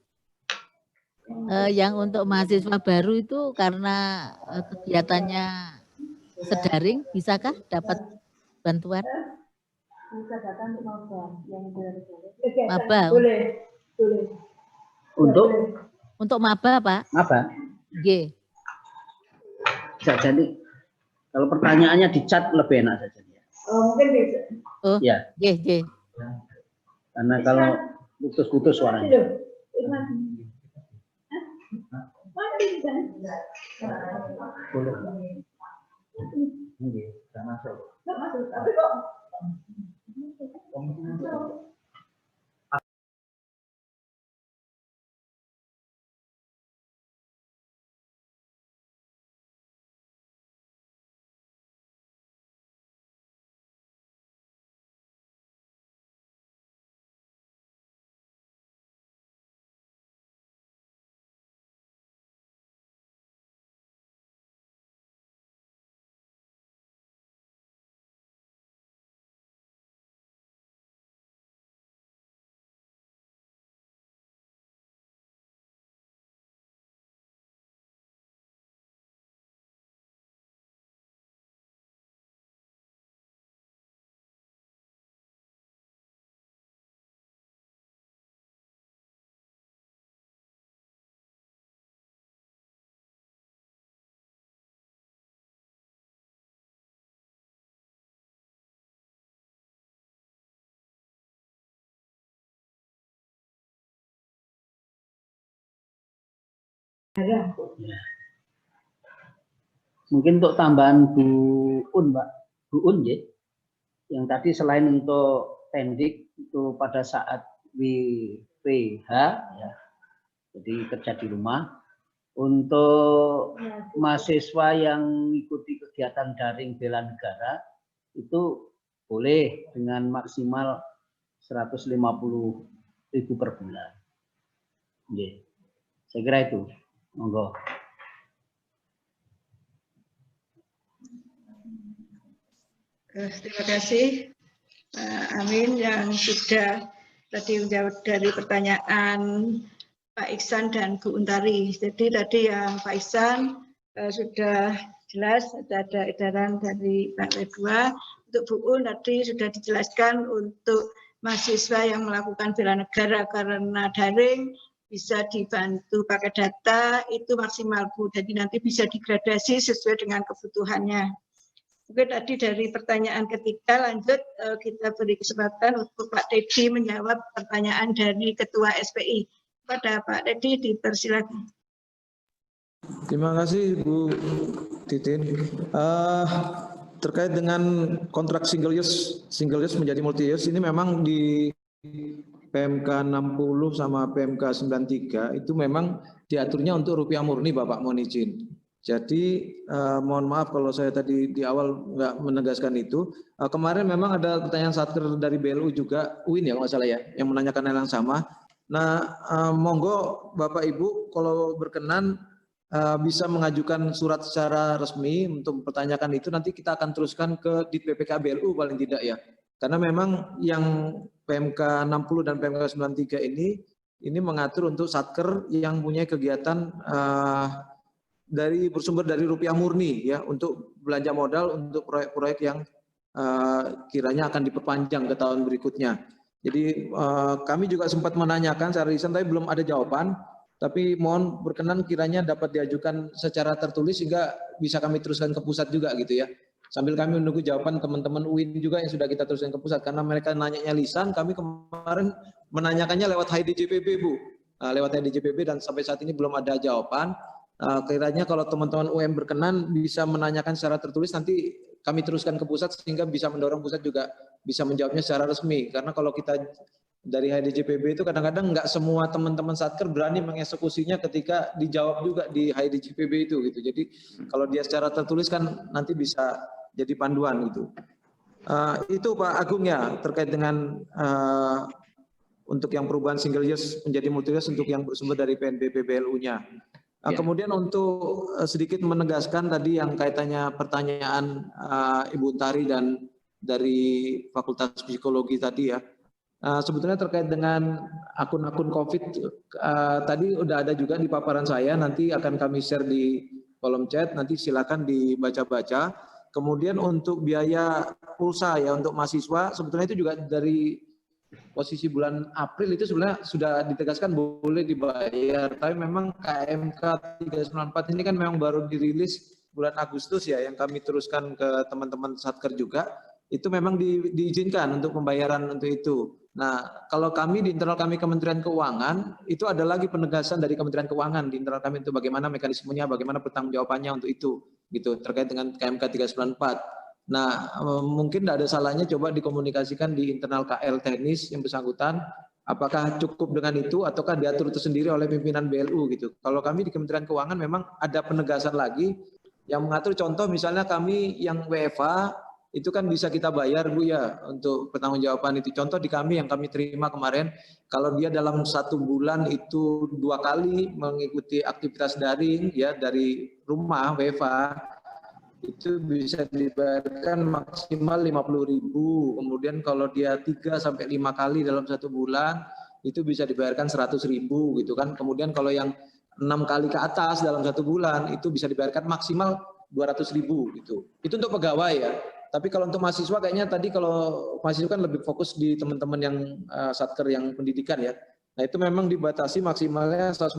Yang untuk mahasiswa baru itu karena kegiatannya sedaring, bisakah dapat bantuan? bisa datang untuk maba yang Maba. boleh. Untuk maba Pak? Maba. G. Jadi kalau pertanyaannya di chat lebih enak saja. Mungkin bisa. Oh ya. G. Karena kalau putus-putus suaranya. Boleh. Tidak masuk. Tapi kok mungkin untuk tambahan Bu Un, Mbak. Bu Un ya. Yang tadi selain untuk pendik itu pada saat WFH ya. Jadi kerja di rumah. Untuk mahasiswa yang ikuti kegiatan daring bela negara itu boleh dengan maksimal 150.000 per bulan. Oke. Saya kira itu. Monggo. Terima kasih Pak Amin yang sudah tadi menjawab dari pertanyaan Pak Iksan dan Bu Untari. Jadi tadi yang Pak Iksan sudah jelas, ada edaran dari Pak Redua. Untuk Bu Un tadi sudah dijelaskan untuk mahasiswa yang melakukan bela negara karena daring bisa dibantu pakai data, itu maksimal Bu. Jadi nanti bisa digradasi sesuai dengan kebutuhannya. Mungkin tadi dari pertanyaan ketiga lanjut kita beri kesempatan untuk Pak Teddy menjawab pertanyaan dari Ketua SPI. Pada Pak Teddy dipersilakan. Terima kasih Bu Titin. Terkait dengan kontrak single use menjadi multi use, ini memang di PMK 60 sama PMK 93 itu memang diaturnya untuk rupiah murni Bapak mohon izin. Jadi mohon maaf kalau saya tadi di awal nggak menegaskan itu. Kemarin memang ada pertanyaan satker dari BLU juga, UIN ya kalau nggak salah ya, yang menanyakan hal yang sama. Nah, monggo Bapak Ibu kalau berkenan bisa mengajukan surat secara resmi untuk mempertanyakan itu, nanti kita akan teruskan ke di PPK BLU paling tidak ya. Karena memang yang PMK 60 dan PMK 93 ini mengatur untuk satker yang punya kegiatan bersumber dari rupiah murni ya, untuk belanja modal untuk proyek-proyek yang kiranya akan diperpanjang ke tahun berikutnya. Jadi kami juga sempat menanyakan secara lisan tapi belum ada jawaban. Tapi mohon berkenan kiranya dapat diajukan secara tertulis sehingga bisa kami teruskan ke pusat juga gitu ya. Sambil kami menunggu jawaban teman-teman UIN juga yang sudah kita teruskan ke pusat, karena mereka nanyanya lisan, kami kemarin menanyakannya lewat HDJPB Bu, lewat HDJPB dan sampai saat ini belum ada jawaban. Kiranya kalau teman-teman UM berkenan bisa menanyakan secara tertulis, nanti kami teruskan ke pusat sehingga bisa mendorong pusat juga bisa menjawabnya secara resmi. Karena kalau kita dari HDJPB itu kadang-kadang nggak semua teman-teman satker berani mengeksekusinya ketika dijawab juga di HDJPB itu gitu. Jadi kalau dia secara tertulis kan nanti bisa jadi panduan gitu. Itu Pak Agung ya terkait dengan untuk yang perubahan single use menjadi multi use untuk yang bersumber dari PNBP BLU-nya. Kemudian untuk sedikit menegaskan tadi yang kaitannya pertanyaan Ibu Tari dan dari Fakultas Psikologi tadi ya. Sebetulnya terkait dengan akun-akun COVID tadi udah ada juga di paparan saya, nanti akan kami share di kolom chat, nanti silakan dibaca-baca. Kemudian untuk biaya pulsa ya untuk mahasiswa, sebetulnya itu juga dari posisi bulan April itu sebenarnya sudah ditegaskan boleh dibayar, tapi memang KMK 394 ini kan memang baru dirilis bulan Agustus ya, yang kami teruskan ke teman-teman satker juga, itu memang diizinkan untuk pembayaran untuk itu. Nah, kalau kami di internal kami Kementerian Keuangan, itu ada lagi penegasan dari Kementerian Keuangan di internal kami itu bagaimana mekanismenya, bagaimana pertanggungjawabannya untuk itu, gitu terkait dengan KMK 394. Nah, mungkin tidak ada salahnya coba dikomunikasikan di internal KL teknis yang bersangkutan, apakah cukup dengan itu ataukah diatur tersendiri oleh pimpinan BLU gitu. Kalau kami di Kementerian Keuangan memang ada penegasan lagi yang mengatur, contoh misalnya kami yang WFA itu kan bisa kita bayar Bu ya untuk pertanggungjawaban itu. Contoh di kami yang kami terima kemarin, kalau dia dalam 1 bulan itu 2 kali mengikuti aktivitas daring ya dari rumah WFA, itu bisa dibayarkan maksimal 50.000. Kemudian kalau dia 3 sampai 5 kali dalam 1 bulan itu bisa dibayarkan 100.000 gitu kan. Kemudian kalau yang 6 kali ke atas dalam 1 bulan itu bisa dibayarkan maksimal 200.000 gitu. Itu untuk pegawai ya. Tapi kalau untuk mahasiswa kayaknya tadi kalau mahasiswa kan lebih fokus di teman-teman yang satker yang pendidikan ya. Nah itu memang dibatasi maksimalnya 150.000.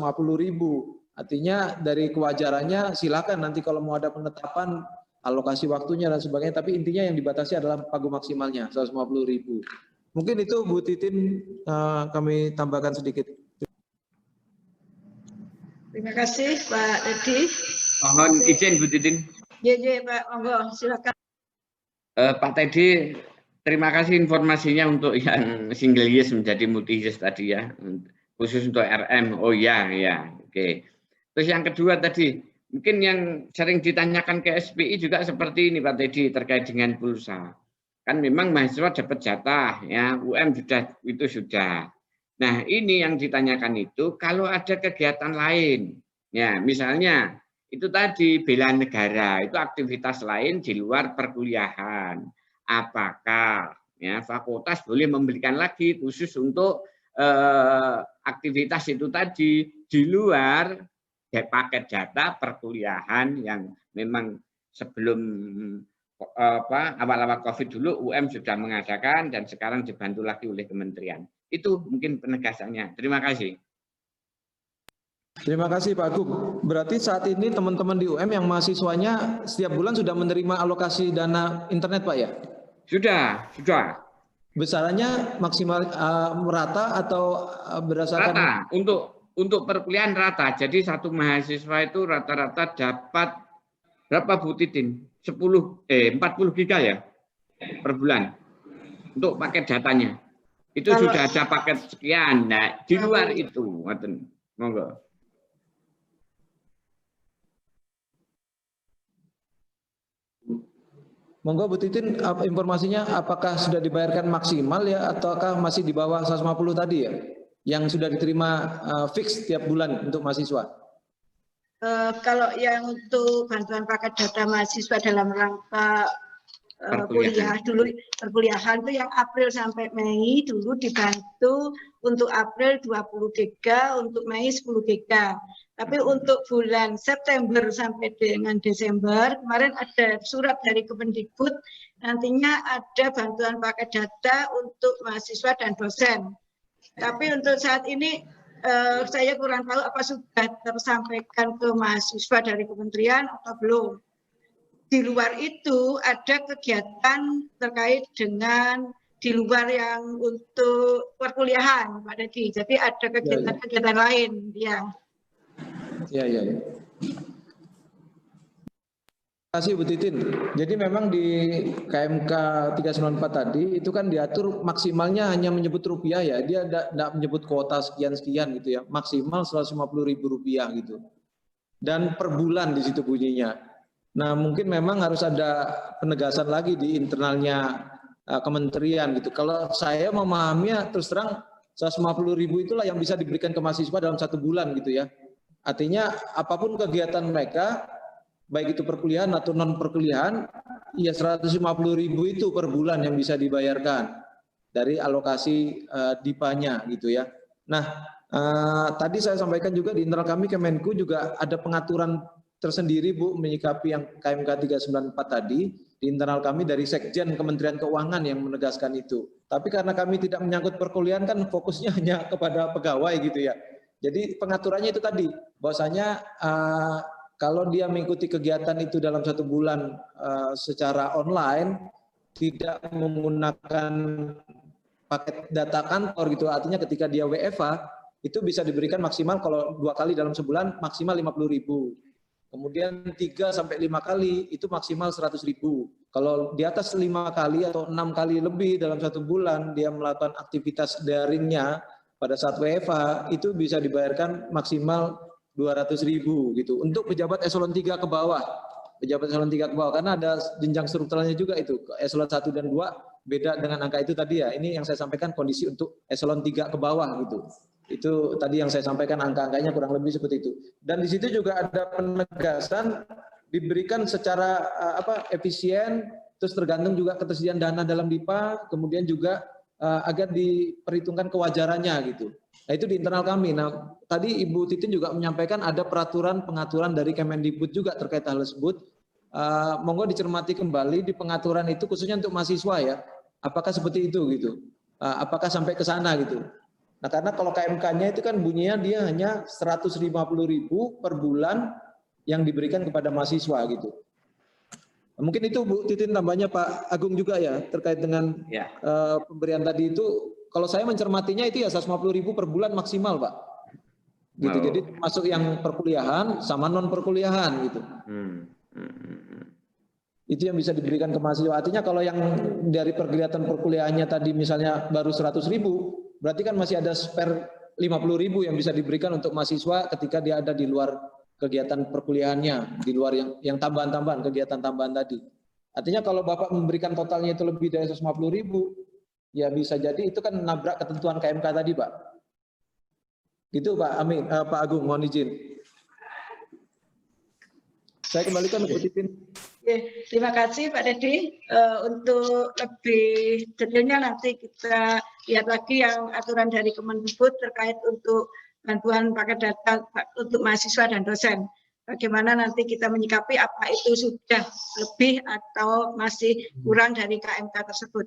Artinya dari kewajarannya silakan nanti kalau mau ada penetapan alokasi waktunya dan sebagainya. Tapi intinya yang dibatasi adalah pagu maksimalnya 150.000. Mungkin itu Bu Titin kami tambahkan sedikit. Terima kasih Pak Edi. Mohon izin Bu Titin. Ya Pak, monggo silakan. Pak Teddy, terima kasih informasinya untuk yang single use menjadi multi use tadi ya, khusus untuk RM. Oh ya, oke. Terus yang kedua tadi, mungkin yang sering ditanyakan ke SPI juga seperti ini Pak Teddy terkait dengan pulsa. Kan memang mahasiswa dapat jatah ya, UM sudah. Nah ini yang ditanyakan itu kalau ada kegiatan lain, ya misalnya itu tadi bela negara, itu aktivitas lain di luar perkuliahan. Apakah ya fakultas boleh memberikan lagi khusus untuk aktivitas itu tadi di luar paket data perkuliahan yang memang sebelum awal-awal COVID dulu UM sudah mengadakan dan sekarang dibantu lagi oleh kementerian. Itu mungkin penegasannya. Terima kasih. Terima kasih Pak Agung. Berarti saat ini teman-teman di UM yang mahasiswanya setiap bulan sudah menerima alokasi dana internet Pak ya? Sudah. Besarannya maksimal merata atau berdasarkan? Rata, untuk perkuliahan rata. Jadi satu mahasiswa itu rata-rata dapat berapa Bu Titin? 40 giga ya per bulan untuk paket datanya. Itu kalau sudah ada paket sekian. Nah, di luar itu, monggo. Monggo Bu Titin, informasinya apakah sudah dibayarkan maksimal ya ataukah masih di bawah 150 tadi ya? Yang sudah diterima fix tiap bulan untuk mahasiswa? Kalau yang untuk bantuan paket data mahasiswa dalam rangka kuliah dulu, perkuliahan itu yang April sampai Mei dulu dibantu untuk April 20 GB, untuk Mei 10 GB. Tapi untuk bulan September sampai dengan Desember, kemarin ada surat dari Kemendikbud, nantinya ada bantuan paket data untuk mahasiswa dan dosen. Tapi untuk saat ini saya kurang tahu apa sudah tersampaikan ke mahasiswa dari kementerian atau belum. Di luar itu ada kegiatan terkait dengan di luar yang untuk perkuliahan, Pak Dedi. Jadi ada kegiatan-kegiatan lain, ya. Ya. Terima kasih Bu Titin. Jadi memang di KMK 394 tadi itu kan diatur maksimalnya hanya menyebut rupiah ya. Dia tidak menyebut kuota sekian-sekian gitu ya. Maksimal Rp150.000 gitu. Dan per bulan di situ bunyinya. Nah, mungkin memang harus ada penegasan lagi di internalnya kementerian gitu. Kalau saya memahaminya terus terang 150.000 itulah yang bisa diberikan ke mahasiswa dalam 1 bulan gitu ya. Artinya apapun kegiatan mereka, baik itu perkuliahan atau non perkuliahan, ya 150.000 itu per bulan yang bisa dibayarkan dari alokasi DIPA-nya gitu ya. Nah, tadi saya sampaikan juga di internal kami Kemenku juga ada pengaturan tersendiri Bu menyikapi yang KMK 394 tadi. Di internal kami dari Sekjen Kementerian Keuangan yang menegaskan itu. Tapi karena kami tidak menyangkut perkuliahan kan fokusnya hanya kepada pegawai gitu ya. Jadi pengaturannya itu tadi bahwasanya kalau dia mengikuti kegiatan itu dalam 1 bulan secara online tidak menggunakan paket data kantor gitu, artinya ketika dia WFH itu bisa diberikan maksimal kalau 2 kali dalam sebulan maksimal 50.000. Kemudian 3 sampai 5 kali itu maksimal 100.000. Kalau di atas 5 kali atau 6 kali lebih dalam 1 bulan dia melakukan aktivitas daringnya pada saat WFH itu bisa dibayarkan maksimal 200.000 gitu. Untuk pejabat eselon 3 ke bawah. Pejabat eselon 3 ke bawah karena ada jenjang strukturalnya juga itu. Eselon 1 dan 2 beda dengan angka itu tadi ya. Ini yang saya sampaikan kondisi untuk eselon 3 ke bawah gitu. Itu tadi yang saya sampaikan angka-angkanya kurang lebih seperti itu. Dan di situ juga ada penegasan diberikan secara efisien, terus tergantung juga ketersediaan dana dalam DIPA, kemudian juga agar diperhitungkan kewajarannya gitu. Nah itu di internal kami. Nah tadi Ibu Titin juga menyampaikan ada peraturan pengaturan dari Kemendikbud juga terkait hal tersebut. Monggo dicermati kembali di pengaturan itu khususnya untuk mahasiswa ya. Apakah seperti itu gitu? Apakah sampai ke sana gitu? Nah karena kalau KMK-nya itu kan bunyinya dia hanya 150.000 per bulan yang diberikan kepada mahasiswa gitu. Mungkin itu Bu Titin tambahnya Pak Agung juga ya terkait dengan pemberian tadi itu. Kalau saya mencermatinya itu ya 150.000 per bulan maksimal Pak. Gitu. Jadi masuk yang perkuliahan sama non perkuliahan gitu. Itu yang bisa diberikan ke mahasiswa. Artinya kalau yang dari kegiatan perkuliahannya tadi misalnya baru 100.000, berarti kan masih ada spare 50.000 yang bisa diberikan untuk mahasiswa ketika dia ada di luar kegiatan perkuliahannya, di luar yang tambahan-tambahan, kegiatan tambahan tadi. Artinya kalau Bapak memberikan totalnya itu lebih dari 150.000, ya bisa jadi itu kan nabrak ketentuan KMK tadi Pak. Gitu Pak Amin, Pak Agung, mohon izin. Saya kembalikan ke Bu Titin. Terima kasih Pak Dedi. Untuk lebih detailnya nanti kita lihat lagi yang aturan dari Kemendikbud terkait untuk bantuan paket data untuk mahasiswa dan dosen. Bagaimana nanti kita menyikapi apa itu sudah lebih atau masih kurang dari KMK tersebut.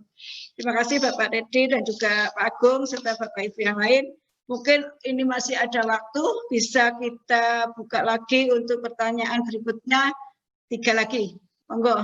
Terima kasih Bapak Dedi dan juga Pak Agung serta Bapak Ibu yang lain. Mungkin ini masih ada waktu, bisa kita buka lagi untuk pertanyaan berikutnya, 3 lagi. Monggo.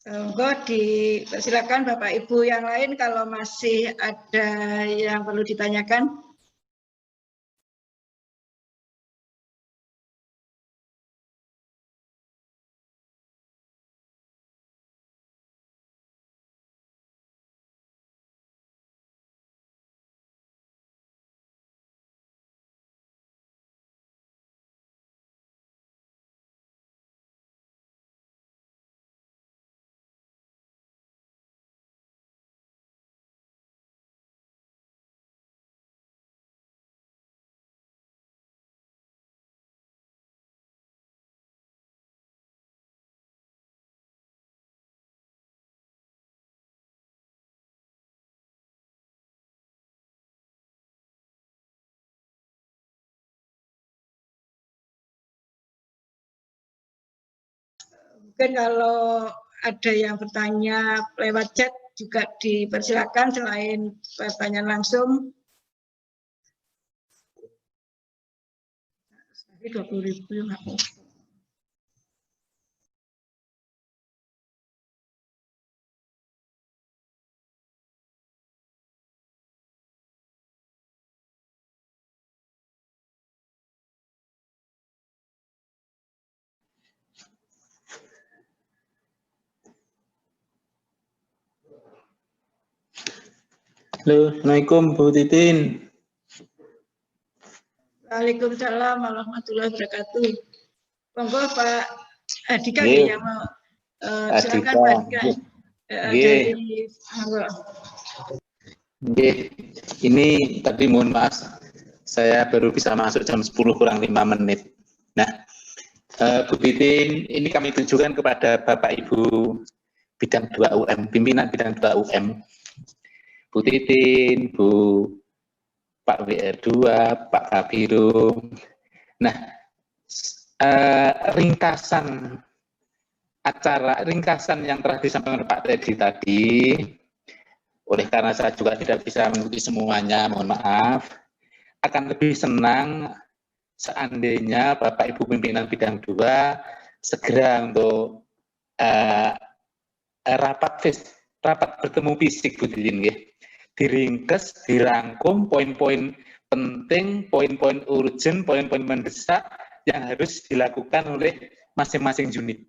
Silakan Bapak Ibu yang lain kalau masih ada yang perlu ditanyakan. Mungkin kalau ada yang bertanya lewat chat juga dipersilakan selain pertanyaan langsung. 20.000 ya. Halo, Assalamualaikum Bu Titin. Waalaikumsalam warahmatullahi wabarakatuh. Monggo Pak Adika yang mau silakan Pak Adika. Ini tadi mohon maaf, saya baru bisa masuk jam 10 kurang 5 menit. Nah, Bu Titin, ini kami tujukan kepada Bapak Ibu bidang 2 UM, pimpinan bidang 2 UM. Bu Titin, Bu Pak WR2, Pak Kabirum. Nah, ringkasan yang telah disampaikan Pak Teddy tadi, oleh karena saya juga tidak bisa mengikuti semuanya, mohon maaf, akan lebih senang seandainya Bapak Ibu pimpinan bidang 2 segera untuk rapat bertemu fisik, Bu Titin, ya. Diringkes, dirangkum poin-poin penting, poin-poin urgent, poin-poin mendesak yang harus dilakukan oleh masing-masing unit.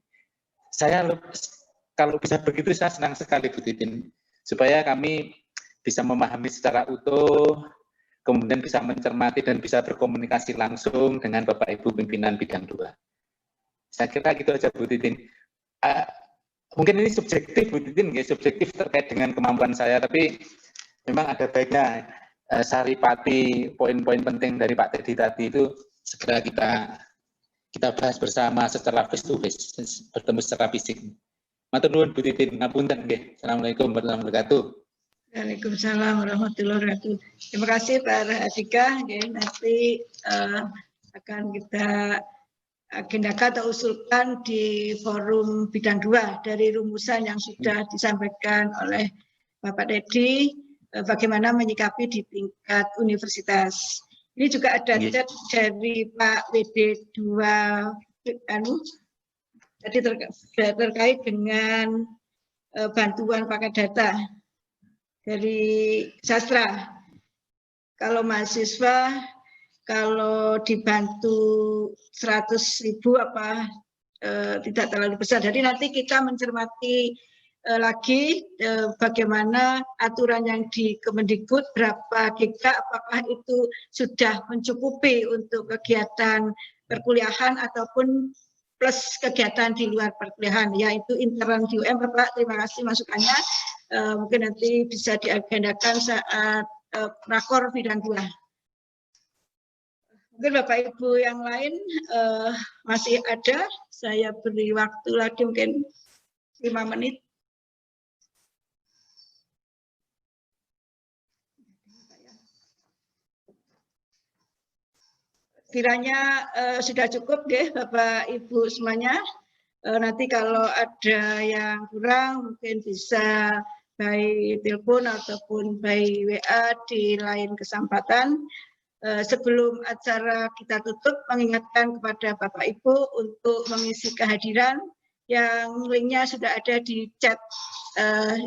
Saya kalau bisa begitu saya senang sekali, Bu Titin, supaya kami bisa memahami secara utuh, kemudian bisa mencermati dan bisa berkomunikasi langsung dengan Bapak Ibu pimpinan bidang 2. Saya kira gitu aja, Bu Titin. Mungkin ini subjektif, Bu Titin, ya, subjektif terkait dengan kemampuan saya, tapi memang ada baiknya saripati poin-poin penting dari Pak Teddy tadi itu segera kita bahas bersama secara face to face, bertemu secara fisik. Matur nuwun Bu Titin, ngapunten nggih. Assalamualaikum warahmatullahi wabarakatuh. Waalaikumsalam warahmatullahi wabarakatuh. Terima kasih Pak Adika. Nanti akan kita agendakan atau usulkan di forum bidang 2 dari rumusan yang sudah disampaikan oleh Bapak Teddy, bagaimana menyikapi di tingkat universitas. Ini juga ada chat dari Pak WD2 tadi terkait dengan bantuan paket data dari sastra. Kalau mahasiswa kalau dibantu 100.000 apa tidak terlalu besar. Jadi nanti kita mencermati lagi bagaimana aturan yang di Kemendikbud berapa giga, apakah itu sudah mencukupi untuk kegiatan perkuliahan ataupun plus kegiatan di luar perkuliahan, yaitu intern di UM. Bapak, terima kasih masukannya. Mungkin nanti bisa diagendakan saat rakor bidang 2. Mungkin Bapak Ibu yang lain masih ada, saya beri waktu lagi mungkin 5 menit. Kiranya sudah cukup deh Bapak Ibu semuanya. Nanti kalau ada yang kurang mungkin bisa by telepon ataupun by WA di lain kesempatan. Sebelum acara kita tutup, mengingatkan kepada Bapak Ibu untuk mengisi kehadiran yang linknya sudah ada di chat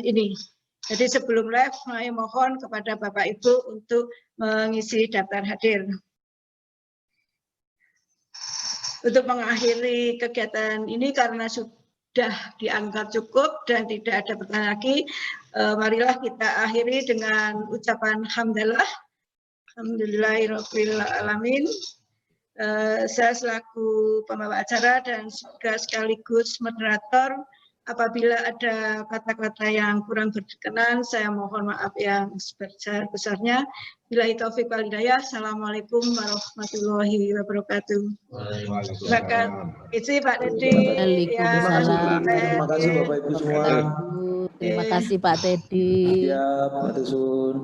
ini. Jadi sebelum live, saya mohon kepada Bapak Ibu untuk mengisi daftar hadir. Untuk mengakhiri kegiatan ini karena sudah dianggap cukup dan tidak ada pertanyaan lagi, marilah kita akhiri dengan ucapan hamdalah. Alhamdulillahirabbil alamin. Saya selaku pembawa acara dan juga sekaligus moderator, apabila ada kata-kata yang kurang berkenan, saya mohon maaf yang sebesar-besarnya. Billahi taufiq wal hidayah. Assalamualaikum warahmatullahi wabarakatuh. Terima kasih Pak Teddy. Terima kasih Bapak Ibu semua. Terima kasih Pak Teddy. Ya, Pak Dusun.